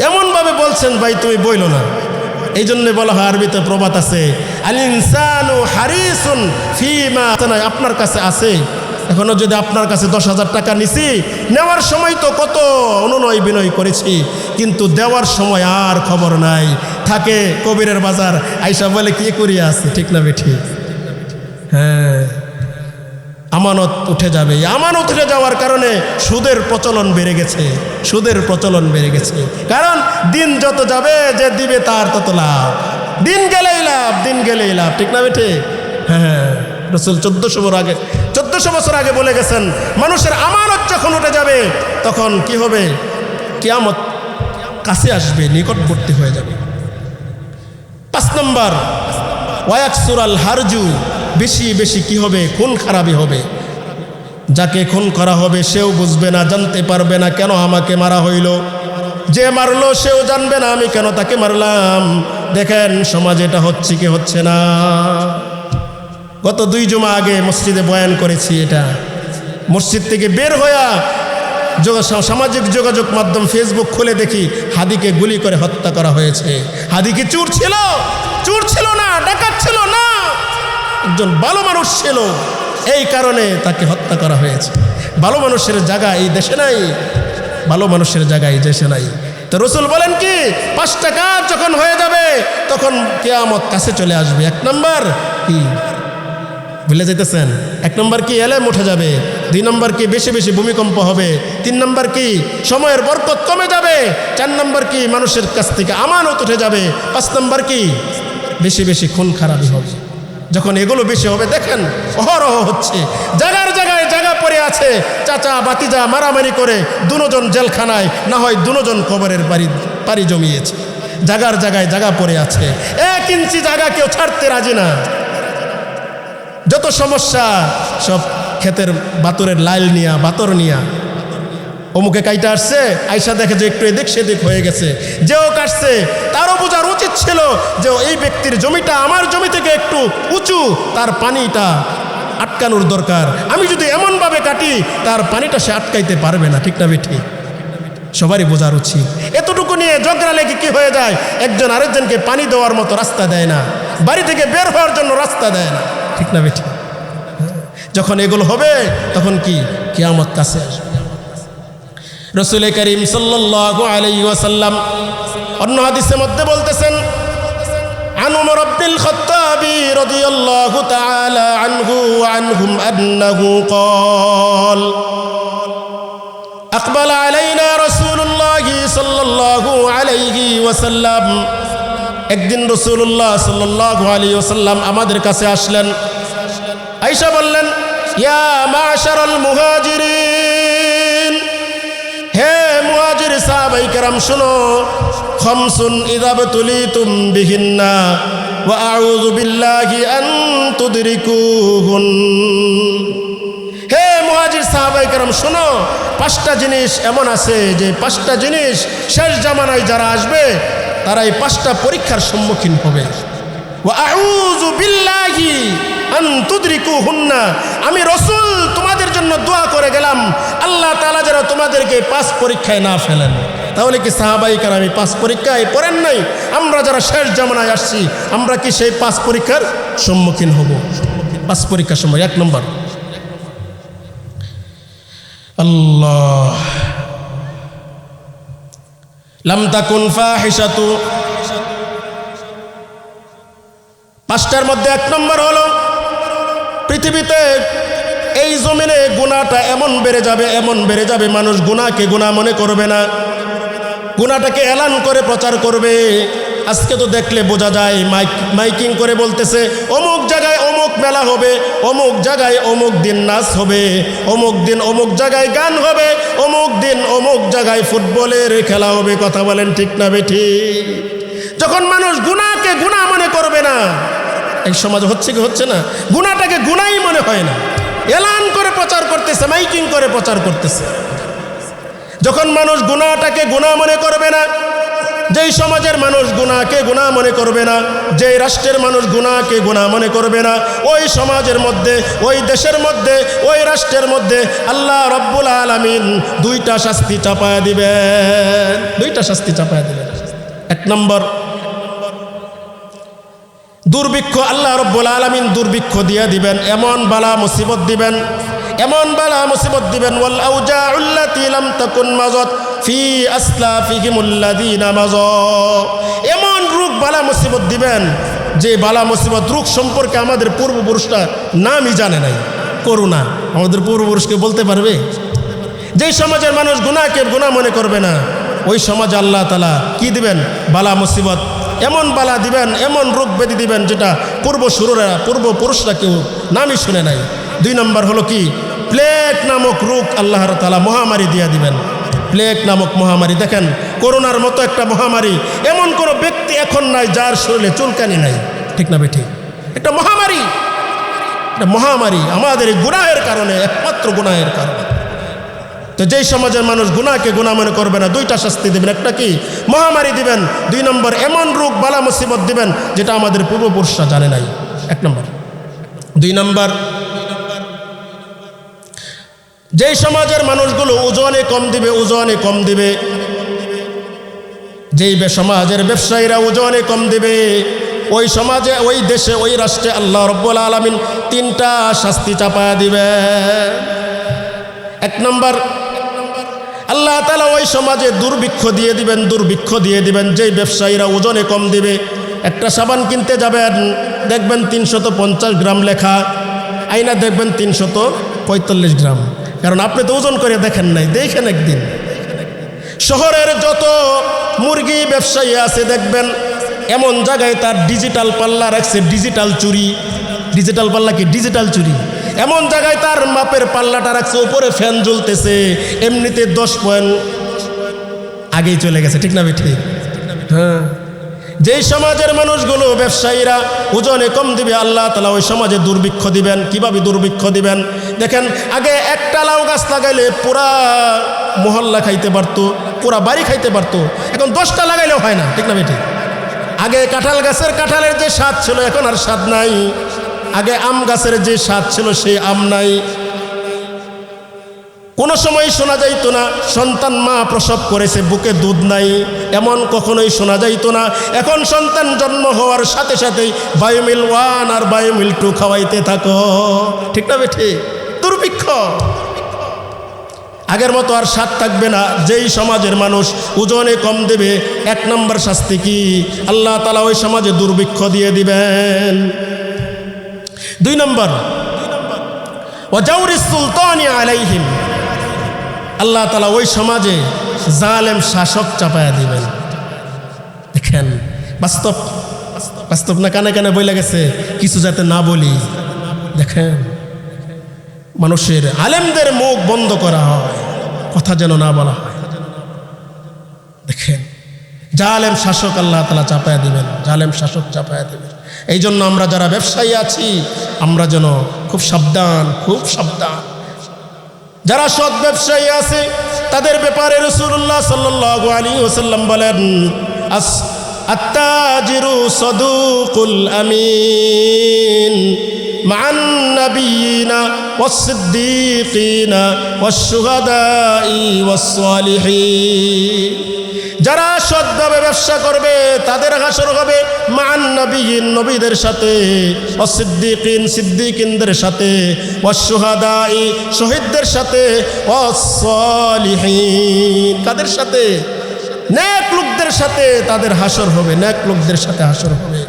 এমনভাবে বলছেন ভাই তুমি বইলো না। এই জন্যে বলা হয়, আরবিতে প্রবাদ আছে, আল ইনসানু হারিসুন ফিমা। আপনার কাছে আছে, এখনো যদি আপনার কাছে 10,000 টাকা নিছি, নেওয়ার সময় তো কত অনুনয় বিনয় করেছি, কিন্তু দেওয়ার সময় আর খবর নাই। থাকে কবিরের বাজার, আইসা বলে কি করিয়া আছে। ঠিক না বেঠি? হ্যাঁ, আমানত উঠে যাবে। আমানত উঠে যাওয়ার কারণে সুদের প্রচলন বেড়ে গেছে, সুদের প্রচলন বেড়ে গেছে। কারণ দিন যত যাবে, যে দিবে তার তত লাভ। দিন গেলেই লাভ, দিন গেলেই লাভ। ঠিক না বেঠি? হ্যাঁ, রাসূল 1400 বছর আগে বলে গেছেন, মানুষের আমানত যখন উঠে যাবে তখন কি হবে? কিয়ামত কাছে আসবে, নিকটবর্তী হয়ে যাবে। 5 নম্বর ওয়ায়াকসুরাল হারজু। বেশি বেশি কি হবে? খুন খারাপি হবে। যাকে খুন করা হবে সেও বুঝবে না, জানতে পারবে না কেন আমাকে মারা হইল, যে মারলো সেও জানবে না আমি কেন তাকে মারলাম। দেখেন সমাজে এটা হচ্ছে কি হচ্ছে না। গত 2 জুমা আগে মসজিদে বয়ান করেছি, এটা মসজিদ থেকে বের হইয়া সামাজিক যোগাযোগ মাধ্যম ফেসবুক খুলে দেখি হাদিকে গুলি করে হত্যা করা হয়েছে। হাদি কি চোর ছিল না, ডাকাত ছিল না, একজন ভালো মানুষ ছিল, এই কারণে তাকে হত্যা করা হয়েছে। ভালো মানুষের জায়গা এই দেশে নাই, ভালো মানুষের জায়গা এই দেশে নাই। তো রাসূল বলেন কি 5টা কাজ যখন হয়ে যাবে তখন কিয়ামত কাছে চলে আসবে। 1 নম্বর কি ভুলে যাইতেছেন? 1 নম্বর কি এলেম উঠে যাবে, 2 নম্বর কি বেশি বেশি ভূমিকম্প হবে, 3 নম্বর কি সময়ের বরকত কমে যাবে, 4 নম্বর কি মানুষের কাছ থেকে আমানত উঠে যাবে, 5 নম্বর কি বেশি বেশি খুন খারাপি হবে। যখন এগুলো বেশি হবে দেখেন অহরহ হচ্ছে, জায়গার জায়গায় জায়গা পড়ে আছে, চাচা বাতিজা মারামারি করে 2 জন জেলখানায়, না হয় 2 জন কবরের পাড়ি জমিয়েছে। জায়গার জায়গায় জায়গা পড়ে আছে, 1 ইঞ্চি জায়গা কেউ ছাড়তে রাজি না। যত সমস্যা সব ক্ষেতের বাতরের লাইল নিয়া বাতর নিয়া, অমুকে কাইটা আসছে, আয়সা দেখে যে একটু এদিক সেদিক হয়ে গেছে, যেও কাটছে তারও বোঝার উচিত ছিল যে এই ব্যক্তির জমিটা আমার জমি থেকে একটু উঁচু, তার পানিটা আটকানোর দরকার। আমি যদি এমনভাবে কাটি তার পানিটা সে আটকাইতে পারবে না, ঠিক না বেঠি? সবারই বোঝার উচিত। এতটুকু নিয়ে ঝগড়া লেগে কি হয়ে যায়, একজন আরেকজনকে পানি দেওয়ার মতো রাস্তা দেয় না, বাড়ি থেকে বের হওয়ার জন্য রাস্তা দেয় না, ঠিক না বেঠি? যখন এগুলো হবে তখন কি কিয়ামত কাছে আসবে। রাসূল করিম সাল্লাল্লাহু আলাইহি ওয়াসাল্লাম অন্য হাদিসের মধ্যে বলতেছেন, আন উমর ইবনুল খাত্তাব রাদিয়াল্লাহু তাআলা আনহু ওয়া আনহুম আন্নাহু قال أقبل علينا رسول الله صلى الله عليه وسلم। একদিন রাসূলুল্লাহ সাল্লাল্লাহু আলাইহি ওয়াসাল্লাম আমাদের কাছে আসলেন। আয়েশা বললেন, ইয়া মাশারাল মুহাজিরিন, হে মুহাজির সাহাবায়ে কেরাম শুনো, খামসুন ইযা বতুলিতুম বিহিন্না ওয়া আউযু বিল্লাহি আন তুদরিকুহুন। হে মুহাজির সাহাবায়ে কেরাম শুনো, 5টা জিনিস এমন আছে যে 5টা জিনিস শেষ জামানায় যারা আসবে তারা এই 5টা পরীক্ষার সম্মুখীন হবে। ওয়া আউযু বিল্লাহি আন তুদরিকুহুন্না, আমি রাসূল তোমাদের জন্য দোয়া করে গেলাম আল্লাহ তাআলা যেন তোমাদেরকে 5 পরীক্ষায় না ফেলেন। তাহলে কি সাহাবায়ে কেরাম 5 পরীক্ষায় পড়েন নাই? আমরা যারা শেষ জামানায় আসছি আমরা কি সেই 5 পরীক্ষার সম্মুখীন হব? 5 পরীক্ষার সময় 1 নম্বর, আল্লাহ লাম তাকুন ফাহিশাতু, 5টার মধ্যে 1 নম্বর হলো পৃথিবীতে এই জমিনে গুনাহটা এমন বেড়ে যাবে মানুষ গুনাহকে গুনাহ মনে করবে না, গুনাহটাকে এলান করে প্রচার করবে। আজকে তো দেখলে বোঝা যায় মাইকিং করে বলতেছে অমুক জায়গায় অমুক মেলা হবে, অমুক জায়গায় অমুক দিন নাচ হবে, অমুক দিন অমুক জায়গায় গান হবে, অমুক দিন অমুক জায়গায় ফুটবলের খেলা হবে। কথা বলেন ঠিক না বেঠিক? যখন মানুষ গুনাহকে গুনাহ মনে করবে না, এই সমাজে হচ্ছে কি হচ্ছে না, গুনাহটাকে গুনাহই মনে হয় না, এলান করে প্রচার করতেছে, মাইকিং করে প্রচার করতেছে। যখন মানুষ গুনাহটাকে গুনাহ মনে করবে না, যেই সমাজের মানুষ গুনাহকে গুনাহ মনে করবে না, যেই রাষ্ট্রের মানুষ গুনাহকে গুনাহ মনে করবে না, ওই সমাজের মধ্যে, ওই দেশের মধ্যে, ওই রাষ্ট্রের মধ্যে আল্লাহ রব্বুল আলামিন 2টা শাস্তি চাপায়া দিবেন, 2টা শাস্তি চাপায়া দিবেন। 1 নম্বর দুর্ভিক্ষ, আল্লাহ রব্বুল আলামিন দুর্ভিক্ষ দিয়ে দিবেন, এমন বালা মুসিবত দিবেন, এমন বালা মুসিবত দিবেন, ওয়াল আউজাউল্লাতী লাম তাকুন মাযাত ফি আসলাফিহিমুল্লাযীনা মাযা, এমন রোগ বালা মুসিবত দিবেন যে বালা মুসিবত রোগ সম্পর্কে আমাদের পূর্বপুরুষরা নামই জানে নাই। করুণা আমাদের পূর্বপুরুষকে বলতে পারবে? যেই সমাজের মানুষ গুনাহকে গুনাহ মনে করবে না, ওই সমাজে আল্লাহ তাআলা কি দিবেন? বালা মুসিবত, এমন বালা দিবেন, এমন রোগ ব্যাধি দিবেন যেটা পূর্বপুরুষরা কেউ নামই শুনে নাই। 2 নম্বর হলো কি? প্লেগ নামক রোগ আল্লাহ তাআলা মহামারী দিয়ে দিবেন। প্লেগ নামক মহামারী, দেখেন করোনার মতো একটা মহামারী, এমন কোনো ব্যক্তি এখন নাই যার শরীরে চুলকানি নাই, ঠিক না বেঠিক? একটা মহামারী, এটা মহামারী আমাদের এই গুনাহের কারণে, একমাত্র গুনাহের কারণে। তো যেই সমাজের মানুষ গুনাহকে গুনাহ মনে করবে না, দুইটা শাস্তি দিবেন। একটা কি? মহামারী দিবেন। 2 নম্বর এমন রোগ বালা মুসিবত দিবেন যেটা আমাদের পূর্বপুরুষরা জানে নাই। 1 নম্বর। 2 নম্বর, যেই সমাজের মানুষগুলো ওজনে কম দিবে, ওজনে কম দিবে, যেই সমাজের ব্যবসায়ীরা ওজনে কম দিবে, ওই সমাজে, ওই দেশে, ওই রাষ্ট্রে আল্লাহ রাব্বুল আলামিন 3টা শাস্তি চাপায়া দিবে। 1 নম্বর, আল্লাহ তাআলা ওই সমাজে দুর্ভিক্ষ দিয়ে দিবেন, দুর্ভিক্ষ দিয়ে দিবেন। যেই ব্যবসায়ীরা ওজনে কম দিবে, একটা সাবান কিনতে যাবেন, দেখবেন 350 গ্রাম লেখা, আইনা দেখবেন 345 গ্রাম। কারণ আপনি তো ওজন করে দেখেন নাই, দেখেন একদিন। শহরের যত মুরগি ব্যবসায়ী আছে দেখবেন এমন জায়গায় তার ডিজিটাল পাল্লা রাখছে, ডিজিটাল চুরি। ডিজিটাল পাল্লা কি? ডিজিটাল চুরি। এমন জায়গায় তার মাপের পাল্লাটা রাখছে, উপরে ফ্যান জ্বলতেছে, এমনিতে 10 পয়েন্ট আগেই চলে গেছে। ঠিক না ঠিক? হ্যাঁ। যেই সমাজের মানুষগুলো ব্যবসায়ীরা ওজনে কম দিবে, আল্লাহ তাআলা ওই সমাজে দুর্ভিক্ষ দিবেন। কিভাবে দুর্ভিক্ষ দিবেন? দেখেন, আগে একটা লাউ গাছ লাগাইলে পুরা মহল্লা খাইতে পারতো, পুরা বাড়ি খাইতে পারতো। এখন 10টা লাগাইলেও হয় না। ঠিক না ঠিক? আগে কাঁঠাল গাছের কাঁঠালের যে স্বাদ ছিল, এখন আর স্বাদ নাই। আগে আম গাছের যে স্বাদ ছিল, সেই আম নাই। কোনো সময় শোনা যাইতো না সন্তান মা প্রসব করেছে, বুকে দুধ নাই, এমন কখনোই শোনা যাইতো না। এখন সন্তান জন্ম হওয়ার সাথে সাথেই বায়োমিল 1 আর বায়োমিল 2 খাওয়াইতে থাকো। ঠিক না ঠিক? দুর্ভিক্ষ। আগের মতো আর স্বাদ থাকবে না। যেই সমাজের মানুষ ওজনে কম দেবে, 1 নম্বর শাস্তি কি? আল্লাহ তাআলা ওই সমাজে দুর্ভিক্ষ দিয়ে দিবেন। 2 নম্বর, ওয়াজাউরিস সুলতানি আলাইহিম, আল্লাহ তাআলা ওই সমাজে জালেম শাসক চাপায়া দিবেন। দেখেন, বাস্তব বাস্তব না, কানে কানে বইলা গেছে, কিছু যাতে না বলি। দেখেন, মানুষের আলেমদের মুখ বন্ধ করা হয়, কথা যেন না বলা হয়। দেখেন, জালেম শাসক আল্লাহ তাআলা চাপায়া দিবেন, জালেম শাসক চাপায়া দিবেন। এই জন্য আমরা যারা ব্যবসায়ী আছি, আমরা যেন খুব সাবধান, খুব সাবধান। যারা সৎ ব্যবসায়ী আছে তাদের ব্যাপারে রাসূলুল্লাহ সাল্লাল্লাহু আলাইহি ওয়াসাল্লাম বলেন, আত-তাজিরু সাদুকুল আমিন মা'আন নাবিয়িনা ওয়াস-সিদ্দীকিনা ওয়াশ-শুহাদাই ওয়াস-সালিহিন। যারা সৎভাবে ব্যবসা করবে তাদের হাসর হবে মান নবীন, নবীদের সাথে, ওয়াস-সিদ্দীকিন, সিদ্দীকিনদের সাথে, ওয়াশ-শুহাদাই, শহীদদের সাথে, ওয়াস-সালিহিন, কাদের সাথে? নেক লোকদের সাথে তাদের হাসর হবে, নেক লোকদের সাথে হাসর হবে।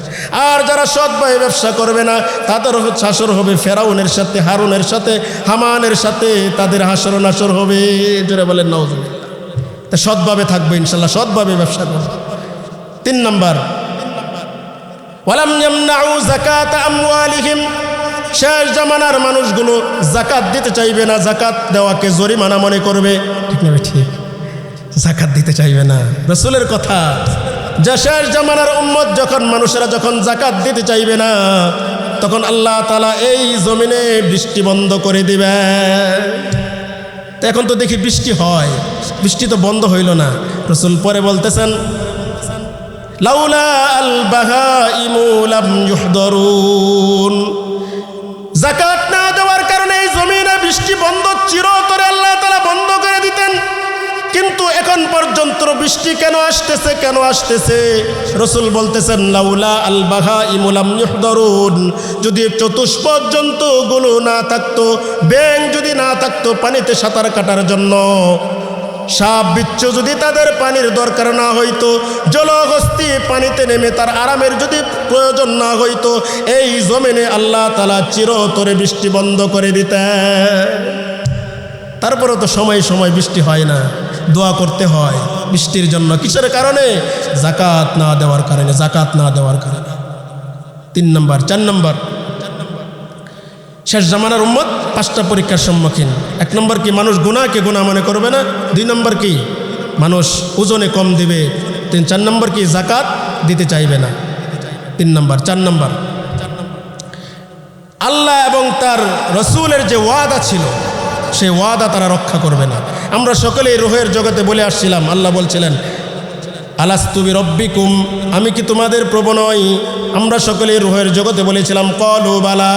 আর যারা সৎভাবে ব্যবসা করবে না তাদের হাসর হবে ফেরাউনের সাথে, হারুনের সাথে, হামানের সাথে, তাদের হাসর নাসর হবে। জোরে বলেন নাউজুবিল্লাহ। তা সৎভাবে থাকবে ইনশাল্লাহ, সৎভাবে ব্যবসা করবে। 3 নম্বর, ওয়ালাম ইয়ামনাউ যাকাত আমওয়ালিহিম, শেষ জামানার মানুষগুলো যাকাত দিতে চাইবে না, যাকাত দেওয়াকে জরিমানা মনে করবে। ঠিক না ঠিক? যাকাত দিতে চাইবে না। রাসূলের কথা, যে শেষ জামানার উম্মত যখন, মানুষেরা যখন যাকাত দিতে চাইবে না, তখন আল্লাহ তাআলা এই জমিনে বৃষ্টি বন্ধ করে দিবে। এখন তো দেখি বৃষ্টি হয়, বৃষ্টি তো বন্ধ হইল না। রাসূল পরে বলতেছেন, লাউলা আল বাহাইমু লাম ইউহদারুন, যাকাত না দেওয়ার কারণে এই জমিনে বৃষ্টি বন্ধ চিরতরে আল্লাহ তাআলা বন্ধ করে দিতেন। কিন্তু এখন পর্যন্ত বৃষ্টি কেন আসতেছে, কেন আসতেছে? রাসূল বলতেছেন, লাউলা আল বাহাইমু লাম ইউহদারুন, যদি চতুষ্পদ জন্তুগুলো না থাকতো, ব্যাঙ যদি না থাকতো পানিতে সাঁতার কাটার জন্য, সাপ বিচ্ছু যদি তাদের পানির দরকার না হইতো, জলহস্তি পানিতে নেমে তার আরামের যদি প্রয়োজন না হইতো, এই জমিনে আল্লাহ তাআলা চিরতরে বৃষ্টি বন্ধ করে দিতেন। তারপরে তো সময় সময় বৃষ্টি হয় না, দোয়া করতে হয় বৃষ্টির জন্য। কিসের কারণে? যাকাত না দেওয়ার কারণে, যাকাত না দেওয়ার কারণে। 3 নম্বর। 4 নম্বর, শেষ জামানার উম্মত 5টা পরীক্ষার সম্মুখীন। 1 নম্বর কি? মানুষ গুনাহকে গুনাহ মনে করবে না। 2 নম্বর কি? মানুষ ওজনে কম দিবে। 4 নম্বর কি? যাকাত দিতে চাইবে না। 3 নম্বর। 4 নম্বর, আল্লাহ এবং তার রসুলের যে ওয়াদা ছিল সেই ওয়াদা তারা রক্ষা করবে না। আমরা সকলেই রুহের জগতে বলে আসছিলাম, আল্লাহ বলছিলেন আলাস্তু বিরব্বিকুম, আমি কি তোমাদের প্রভু নই? আমরা সকলেই রুহের জগতে বলেছিলাম ক্বালু বালা,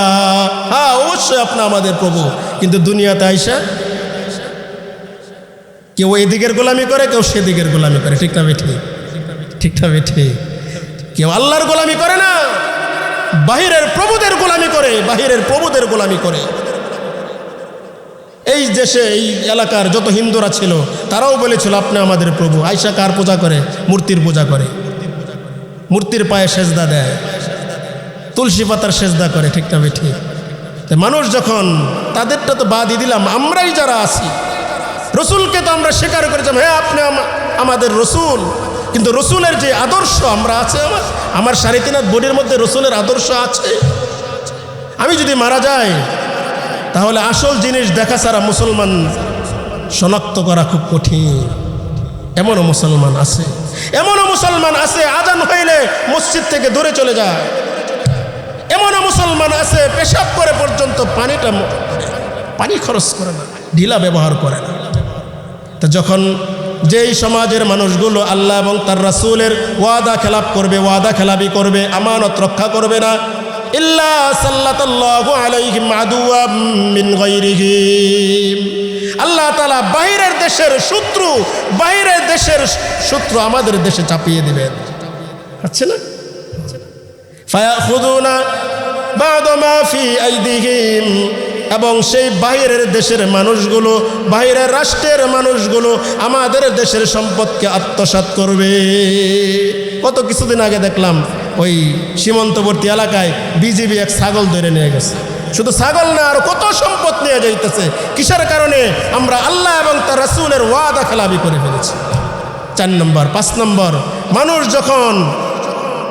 হ্যাঁ অবশ্যই আপনি আমাদের প্রভু। কিন্তু দুনিয়াতে আইসা কেউ এদিকের গোলামি করে, কেউ সেদিকের গোলামি করে। ঠিক না বেঠি? ঠিক না বেঠি? কেউ আল্লাহর গোলামি করে না, বাহিরের প্রভুদের গোলামি করে, বাহিরের প্রভুদের গোলামি করে। এই দেশে এই এলাকার যত হিন্দুরা ছিল তারাও বলেছিল আপনি আমাদের প্রভু। আয়সা কার পূজা করে? মূর্তির পূজা করে, মূর্তির পায়ে সেজদা দেয়, তুলসী পাতার সেজদা করে। ঠিক না বেঠি? মানুষ যখন, তাদেরটা তো বাদই দিলাম, আমরাই যারা আছি রসুলকে তো আমরা স্বীকার করেছিলাম, হ্যাঁ আপনি আমাদের রসুল, কিন্তু রসুলের যে আদর্শ আমরা আছে, আমার 3.5 হাত বডির মধ্যে রসুলের আদর্শ আছে। আমি যদি মারা যাই তাহলে আসল জিনিস দেখা ছাড়া মুসলমান শনাক্ত করা খুব কঠিন। এমনও মুসলমান আছে, এমনও মুসলমান আছে আজান হইলে মসজিদ থেকে দূরে চলে যায়। এমনও মুসলমান আছে পেশাব করে পর্যন্ত পানি খরচ করে না, ঢিলা ব্যবহার করে না। তো যখন যেই সমাজের মানুষগুলো আল্লাহ এবং তার রাসূলের ওয়াদা খেলাপ করবে, ওয়াদা খেলাপি করবে, আমানত রক্ষা করবে না, ইল্লা সাল্লাতাল্লাহু আলাইহিম আদুওয়াম মিন গায়রিহিম, আল্লাহ তাআলা বাইরের দেশের শত্রু, বাইরের দেশের শত্রু আমাদের দেশে চাপিয়ে দিবেন। আছে না? ফায়াখুযুনা বা'দা মা ফি আইদিহিম, এবং সেই বাহিরের দেশের মানুষগুলো, বাহিরের রাষ্ট্রের মানুষগুলো আমাদের দেশের সম্পদকে আত্মসাৎ করবে। কত কিছুদিন আগে দেখলাম ওই সীমান্তবর্তী এলাকায় বিজিবি এক ছাগল ধরে নিয়ে গেছে। শুধু ছাগল না, আর কত সম্পদ নিয়ে যাইতেছে। কিসের কারণে? আমরা আল্লাহ এবং তার রাসূলের ওয়াদা খেলাপি করে ফেলেছি। 4 নম্বর। 5 নম্বর, মানুষ যখন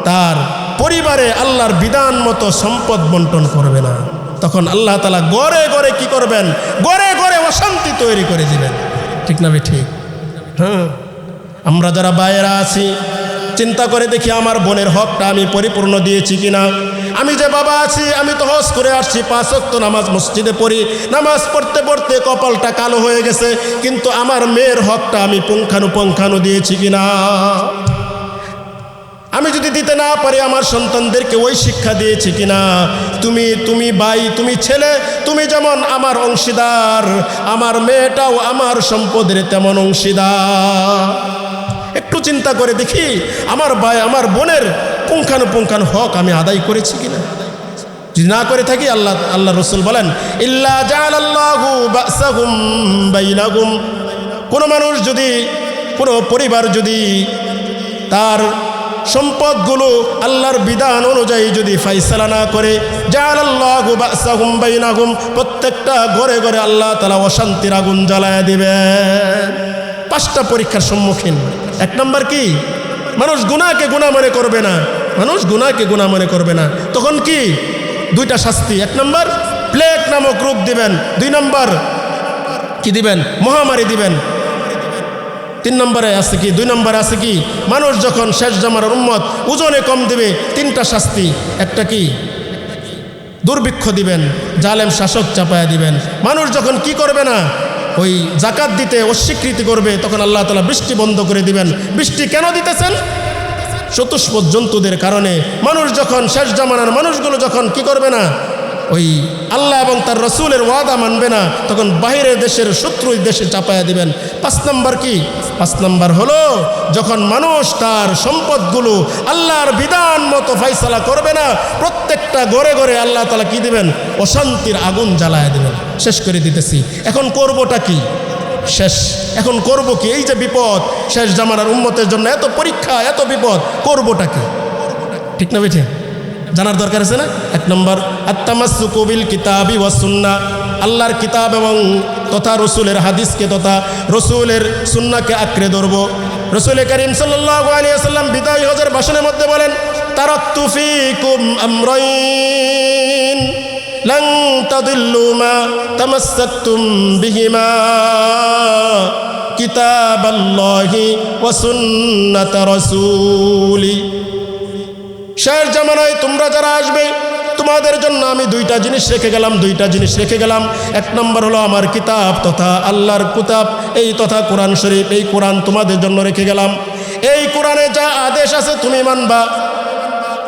তার পরিবারে আল্লাহর বিধান মতো সম্পদ বন্টন করবে না, তখন আল্লাহ তাআলা গড়ে গড়ে কি করবেন? গড়ে গড়ে অশান্তি তৈরি করে দিবেন। ঠিক না ঠিক? হ্যাঁ, আমরা যারা বাইরা আছি চিন্তা করে দেখি আমার বোনের হকটা আমি পরিপূর্ণ দিয়েছি কিনা। আমি যে বাবা আছি, আমি তো হজ করে আসছি, 5 ওয়াক্ত নামাজ মসজিদে পড়ি, নামাজ পড়তে পড়তে কপালটা কালো হয়ে গেছে, কিন্তু আমার মেয়ের হকটা আমি পুঙ্খানুপুঙ্খানু দিয়েছি কিনা। আমি যদি দিতে না পারি আমার সন্তানদেরকে ওই শিক্ষা দিয়েছি কিনা। তুমি ভাই, তুমি ছেলে, তুমি যেমন আমার অংশীদার, আমার মেয়েটাও আমার সম্পদের তেমন অংশীদার। একটু চিন্তা করে দেখি আমার ভাই, আমার বোনের পুঙ্খানুপুঙ্খানু হক আমি আদায় করেছি কিনা। যদি না করে থাকি, আল্লাহ রসুল বলেন ইল্লা জাআলাল্লাহু বা'সাহুম বাইনাহুম, কোনো মানুষ যদি, কোনো পরিবার যদি তার সম্পদগুলো আল্লাহর বিধান অনুযায়ী যদি ফাইসালা না করে, জাআলাল্লাহু বা'সাহুম বাইনাহুম, প্রত্যেকটা ঘরে ঘরে আল্লাহ তাআলা অশান্তির আগুন জ্বালায়া দিবেন। 5টা পরীক্ষার সম্মুখীন। 1 নম্বর কি? মানুষ গুনাহকে গুনাহ মনে করবে না, মানুষ গুনাহকে গুনাহ মনে করবে না। তখন কি? 2টা শাস্তি। 1 নম্বর প্লেগ নামক রোগ দিবেন, 2 নম্বর কি দিবেন? মহামারী দিবেন। 3 নম্বরে আছে কি? 2 নম্বরে আছে কি? মানুষ যখন শেষ জামানার উম্মত ওজনে কম দিবে, 3টা শাস্তি। একটা কি? দুর্ভিক্ষ দিবেন, জালেম শাসক চাপায়া দিবেন। মানুষ যখন কি করবে না, ওই জাকাত দিতে অস্বীকৃতি করবে, তখন আল্লাহ তাআলা বৃষ্টি বন্ধ করে দিবেন। বৃষ্টি কেন দিতেছেন? চতুষ্পদ জন্তুদের কারণে। মানুষ যখন, শেষ জামানার মানুষগুলো যখন কি করবে না, ওই আল্লাহ এবং তার রসুলের ওয়াদা মানবে না, তখন বাহিরের দেশের শত্রু দেশে চাপায়া দিবেন। 5 নম্বর কি? 5 নম্বর হলো যখন মানুষ তার সম্পদগুলো আল্লাহর বিধান মতো ফাইসালা করবে না, প্রত্যেকটা ঘরে ঘরে আল্লাহ তাআলা কি দিবেন? অশান্তির আগুন জ্বালায়া দিবেন। শেষ করে দিতেছি। এখন করবোটা কি? শেষ। এখন করব কি? এই যে বিপদ, শেষ জামানার উম্মতের জন্য এত পরীক্ষা, এত বিপদ, করবোটা কি? ঠিক না বেঠে? জানার দরকার আছে না? 1 নম্বর আত-তামাসসুকু বিল কিতাবি ওয়াস সুন্নাহ, আল্লাহর কিতাব এবং তথা রসুলের হাদিসকে তথা রসুলের সুন্নাহকে আঁকড়ে ধরব। রসুল করিম সাল্লাল্লাহু আলাইহি ওয়াসাল্লাম বিদায় হজের ভাষণের মধ্যে বলেন তারাকতু ফীকুম আমরাইন লান তাদিল্লু মা তামাসসাকতুম বিহিমা কিতাবাল্লাহি ওয়া সুন্নাত রাসূলি। শেষ জামানায় তোমরা যারা আসবে তোমাদের জন্য আমি দুইটা জিনিস রেখে গেলাম। এক নম্বর হলো আমার কিতাব তথা আল্লাহর কিতাব, এই তথা কোরআন শরীফ, এই কোরআন তোমাদের জন্য রেখে গেলাম। এই কোরআনে যা আদেশ আছে তুমি মানবা,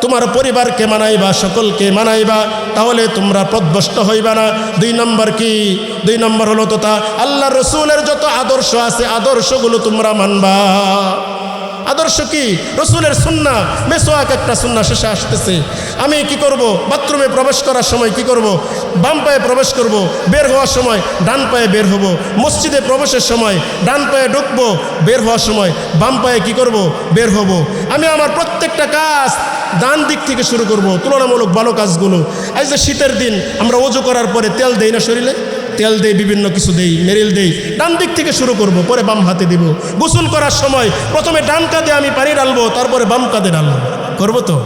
তোমার পরিবারকে মানাইবা, সকলকে মানাইবা, তাহলে তোমরা পথভ্রষ্ট হইবা না। দুই নম্বর হলো তথা আল্লাহ রসুলের যত আদর্শ আছে আদর্শগুলো তোমরা মানবা। আদর্শ কি? রসুলের সুন্নাহ। মেসওয়াক একটা সুন্নাহ শেষে আসতেছে। আমি কি করব? বাথরুমে প্রবেশ করার সময় কি করব? বাম পায়ে প্রবেশ করব, বের হওয়ার সময় ডান পায়ে বের হব। মসজিদে প্রবেশের সময় ডান পায়ে ঢুকবো, বের হওয়ার সময় বাম পায়ে কি করব? বের হব। আমি আমার প্রত্যেকটা কাজ ডান দিক থেকে শুরু করব, তুলনামূলক ভালো কাজগুলো। এই যে শীতের দিন আমরা ওযু করার পরে তেল দেই না শরীরে, তেল দেই, বিভিন্ন কিছু দেই, মেরিল দেই, ডান দিক থেকে শুরু করব, পরে বাম হাতে দিব। গোসল করার সময় প্রথমে ডান কাঁধে আমি পানি ঢালবো, তারপরে বাম কাঁধে ঢালবো। করবো তো?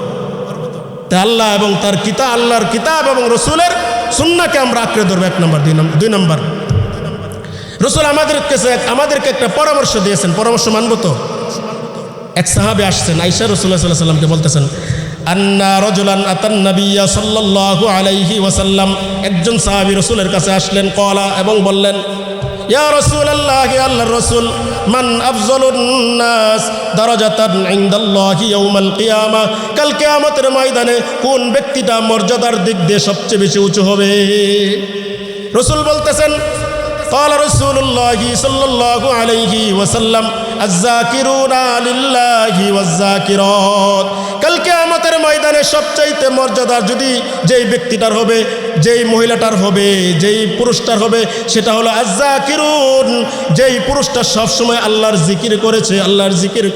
তা আল্লাহ এবং তার কিতাব, আল্লাহর কিতাব এবং রসুলের সুন্নাহকে আমরা আঁকড়ে ধরবো। এক নম্বর। দুই নম্বর, রসুল আমাদেরকে একটা পরামর্শ দিয়েছেন, পরামর্শ মানবো তো? এক সাহাবী আসছেন, আয়েশা রাসূলুল্লাহ সাল্লাল্লাহু আলাইহি ওয়াসাল্লামকে বলতেছেন, আন্না রাজুলান আতান নাবিয়্যা সাল্লাল্লাহু আলাইহি ওয়াসাল্লাম, একজন সাহাবী রসুলের কাছে আসলেন, ক্বালা, এবং বললেন, ইয়া রাসূলুল্লাহ, হে আল্লাহর রাসূল, মান আফযলুন নাস দারাজাতান ইনদাল্লাহি ইয়াউমাল কিয়ামাহ, কাল কিয়ামতের ময়দানে কোন ব্যক্তিটা মর্যাদার দিক দিয়ে সবচেয়ে বেশি উঁচু হবে? রসুল বলতেছেন, قال رسول الله صلى الله عليه وسلم الذاكرون لله والذاكرات, কাল কিয়ামতের ময়দানে সবচাইতে মর্যাদা যদি যেই ব্যক্তিটার হবে, যেই মহিলাটার হবে, যেই পুরুষটার হবে, সেটা হলো আয-যাকিরুন, যেই পুরুষটা সবসময় আল্লাহর জিকির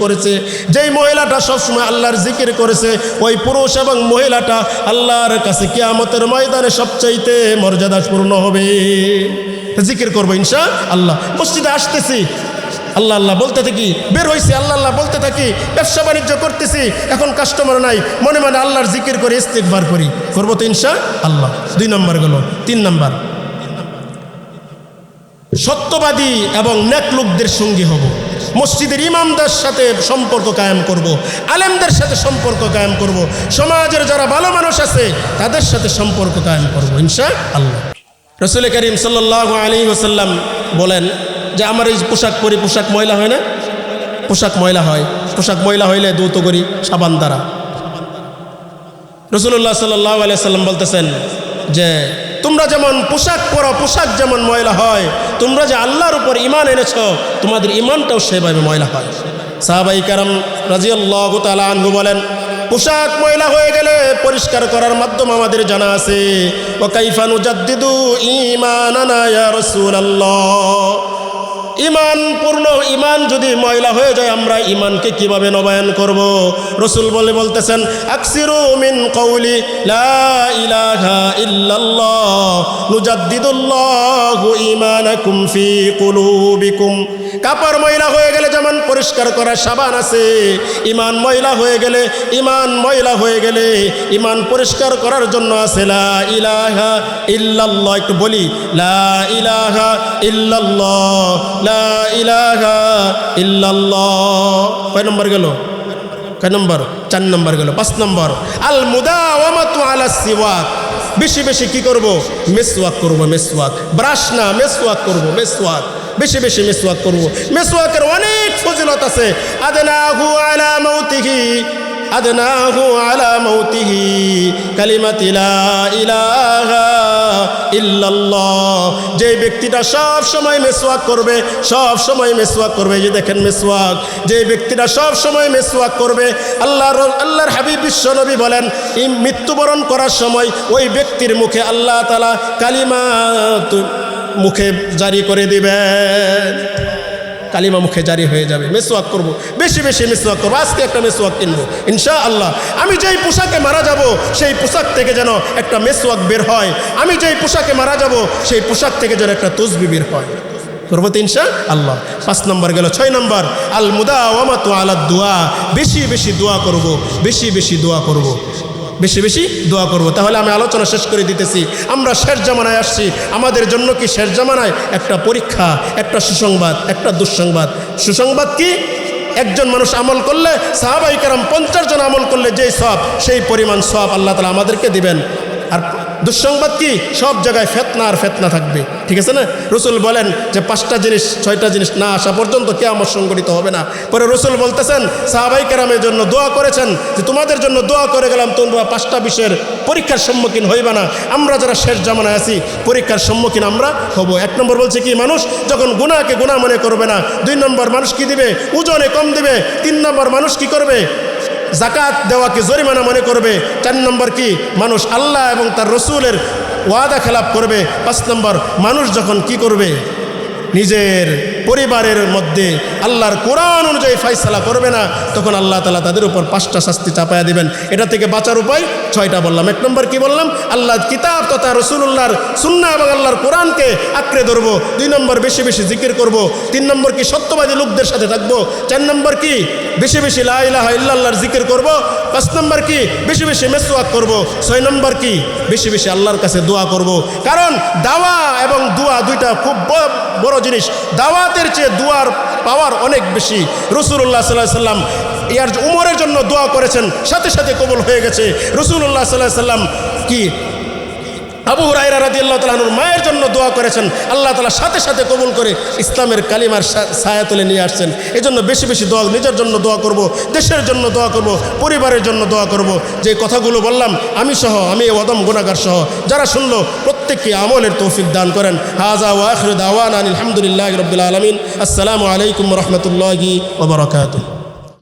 করেছে, যেই মহিলাটা সবসময় আল্লাহর জিকির করেছে, ওই পুরুষ এবং মহিলাটা আল্লাহর কাছে কিয়ামতের ময়দানে সবচাইতে মর্যাদাপূর্ণ হবে। জিকির করবো ইনশাআল্লাহ। মসজিদে আসতেছি, আল্লাহ আল্লাহ বলতে থাকি, বের হয়েছি, আল্লাহ আল্লাহ বলতে থাকি, ব্যবসা বাণিজ্য করতেছি, এখন কাস্টমার নাই, মনে মনে আল্লাহর জিকির করে ইস্তিগফার করি, করবো তো ইনশাআল্লাহ। 2 নম্বর গেল। 3 নম্বর, সত্যবাদী এবং নেক লোকদের সঙ্গী হব। মসজিদের ইমামদের সাথে সম্পর্ক কায়েম করব, আলেমদের সাথে সম্পর্ক কায়েম করব, সমাজের যারা ভালো মানুষ আছে তাদের সাথে সম্পর্ক কায়েম করব ইনশাআল্লাহ। রাসূল করিম সাল্লাল্লাহু আলাইহি ওয়াসাল্লাম বলেন যে আমার এই পোশাক পরি, পোশাক ময়লা হয় না? পোশাক ময়লা হয়, পোশাক ময়লা হইলে দ্রুত করি সাবান দ্বারা। রাসূলুল্লাহ সাল্লাল্লাহু আলাইহি ওয়াসাল্লাম বলতেছেন যে তোমরা যেমন পোশাক পরো, পোশাক যেমন ময়লা হয়, তোমরা যে আল্লাহর উপর ঈমান এনেছো, তোমাদের ঈমানটাও সেভাবে ময়লা হয়। সাহাবায়ে কেরাম রাদিয়াল্লাহু তাআলা আনহু বলেন, পোশাক ময়লা হয়ে গেলে পরিষ্কার করার মাধ্যম আমাদের জানা আছে। ওয়া কাইফা নুজাদ্দিদু ঈমানানা ইয়া রাসূলুল্লাহ, পূর্ণ ঈমান যদি ময়লা হয়ে যায়, আমরা ঈমানকে কিভাবে নবায়ন করব? রাসূল বলতেছেন, আকসিরু মিন কওলি লা ইলাহা ইল্লাল্লাহ নুজাদ্দিদুল্লাহু ঈমানাকুম ফি কুলুবিকুম। কাপড় ময়লা হয়ে গেলে যেমন পরিষ্কার করার সাবান আছে, ঈমান ময়লা হয়ে গেলে ঈমান পরিষ্কার করার জন্য আছে লা ইলাহা ইল্লাল্লাহ। একটু বলি, লা ইলাহা ইল্লাল্লাহ, লা ইলাহা ইল্লাল্লাহ। কয় নম্বর গেল? 4 নম্বর গেল। 5 নম্বর, আল মুদাওয়ামাতু আলা সিওয়াক, বেশি বেশি কি করব? মেসওয়াক করব। মেসওয়াক, ব্রাশ না, মেসওয়াক করব। মেসওয়াক, বেশি বেশি মেসওয়াক করব। মেসওয়াকের অনেক ফজিলত আছে। আদনাহু আলা মাউতিহি কালিমাতি লা ইলাহা ইল্লাল্লাহ। যে ব্যক্তিটা সব সময় মেসওয়াক করবে, যে দেখেন মেসওয়াক, যে ব্যক্তিটা সব সময় মেসওয়াক করবে, আল্লাহর হাবিব বিশ্বনবী বলেন, মৃত্যুবরণ করার সময় ওই ব্যক্তির মুখে আল্লাহ তাআলা কালিমা মুখে জারি করে দিবেন, কালিমা মুখে জারি হয়ে যাবে। মেসওয়াক করব, বেশি বেশি মেসওয়াক করবো। আজকে একটা মেসওয়াক কিনবো ইনশাআল্লাহ। আমি যেই পোশাকে মারা যাব, সেই পোশাক থেকে যেন একটা মেসওয়াক বের হয়। আমি যেই পোশাকে মারা যাব, সেই পোশাক থেকে যেন একটা তাসবিহ বের হয়। করবো তো ইনশাআল্লাহ। 5 নম্বর গেল। 6 নম্বর, আল মুদাওয়ামাতু আলা দুআ, বেশি বেশি দোয়া করব, বেশি বেশি দোয়া করব, বেশি বেশি দোয়া করব। তাহলে আমি আলোচনা শেষ করে দিতেছি। আমরা শেষ জামানায় আসছি। আমাদের জন্য কি শেষ জামানায় একটা পরীক্ষা, একটা সুসংবাদ, একটা দুঃসংবাদ। সুসংবাদ কি? একজন মানুষ আমল করলে, সাহাবায়ে কেরাম 50 জন আমল করলে যেই সওয়াব, সেই পরিমাণ সওয়াব আল্লাহ তাআলা আমাদেরকে দিবেন। আর দুঃসংবাদ কি, সব জায়গায় ফিতনা আর ফিতনা থাকবে, ঠিক আছে না? রসুল বলেন যে 5টা জিনিস 6টা জিনিস না আসা পর্যন্ত কিয়ামত সংঘটিত হবে না। পরে রসুল বলতেছেন, সাহাবায়ে কেরামের জন্য দোয়া করেছেন যে তোমাদের জন্য দোয়া করে গেলাম, তোমরা 5টা বিষয়ের পরীক্ষার সম্মুখীন হইবা না। আমরা যারা শেষ জামানায় আছি পরীক্ষার সম্মুখীন আমরা হব। 1 নম্বর বলছে কি, মানুষ যখন গুনাহকে গুনাহ মনে করবে না। 2 নম্বর, মানুষ কি দিবে, ওজনে কম দিবে। 3 নম্বর, মানুষ কি করবে, জাকাত দেওয়াকে জরিমানা মনে করবে। 4 নম্বর কি, মানুষ আল্লাহ এবং তার রসুলের ওয়াদা খেলাপ করবে। 5 নম্বর, মানুষ যখন কি করবে, নিজের পরিবারের মধ্যে আল্লাহর কোরআন অনুযায়ী ফাইসালা করবে না, তখন আল্লাহ তাআলা তাদের উপর 5টা শাস্তি চাপায়া দিবেন। এটা থেকে বাঁচার উপায় 6টা বললাম। 1 নম্বর কি বললাম, আল্লাহর কিতাব তথা রাসূলুল্লাহর সুন্নাহ এবং আল্লাহর কোরআনকে আঁকড়ে ধরবো। 2 নম্বর, বেশি বেশি জিকির করব। 3 নম্বর কি, সত্যবাদী লোকদের সাথে থাকবো। 4 নম্বর কি, বেশি বেশি লা ইলাহা ইল্লাল্লাহর জিকির করব। 5 নম্বর কি, বেশি বেশি মিসওয়াক করব। 6 নম্বর কি, বেশি বেশি আল্লাহর কাছে দোয়া করব। কারণ দাওয়া এবং দোয়া দুইটা খুব বড় জিনিস। দাওয়াতের চেয়ে দুয়ার পাওয়ার অনেক বেশি। রাসূলুল্লাহ সাল্লাল্লাহু আলাইহি ওয়াসাল্লাম ইয়ার উমরের জন্য দোয়া করেছেন, সাথে সাথে কবুল হয়ে গেছে। রাসূলুল্লাহ সাল্লাল্লাহু আলাইহি ওয়াসাল্লাম কি আবু হুরায়রা রাদিয়াল্লাহু তাআলা আনহুর মায়ের জন্য দোয়া করেছেন, আল্লাহ তাআলা সাথে সাথে কবুল করে ইসলামের কালিমার ছায়া তুলে নিয়ে আসছেন। এজন্য বেশি বেশি দোয়া, নিজের জন্য দোয়া করব, দেশের জন্য দোয়া করব, পরিবারের জন্য দোয়া করব। যে কথাগুলো বললাম আমি সহ, আমি ওয়াদম গুনাহগার সহ যারা শুনলো, প্রত্যেককে আমলের তৌফিক দান করেন। হাযা ওয়া আখিরু দাওয়ানা আলহামদুলিল্লাহি রাব্বিল আলামিন। আসসালামু আলাইকুম ওয়া রাহমাতুল্লাহি ওয়া বারাকাতুহু।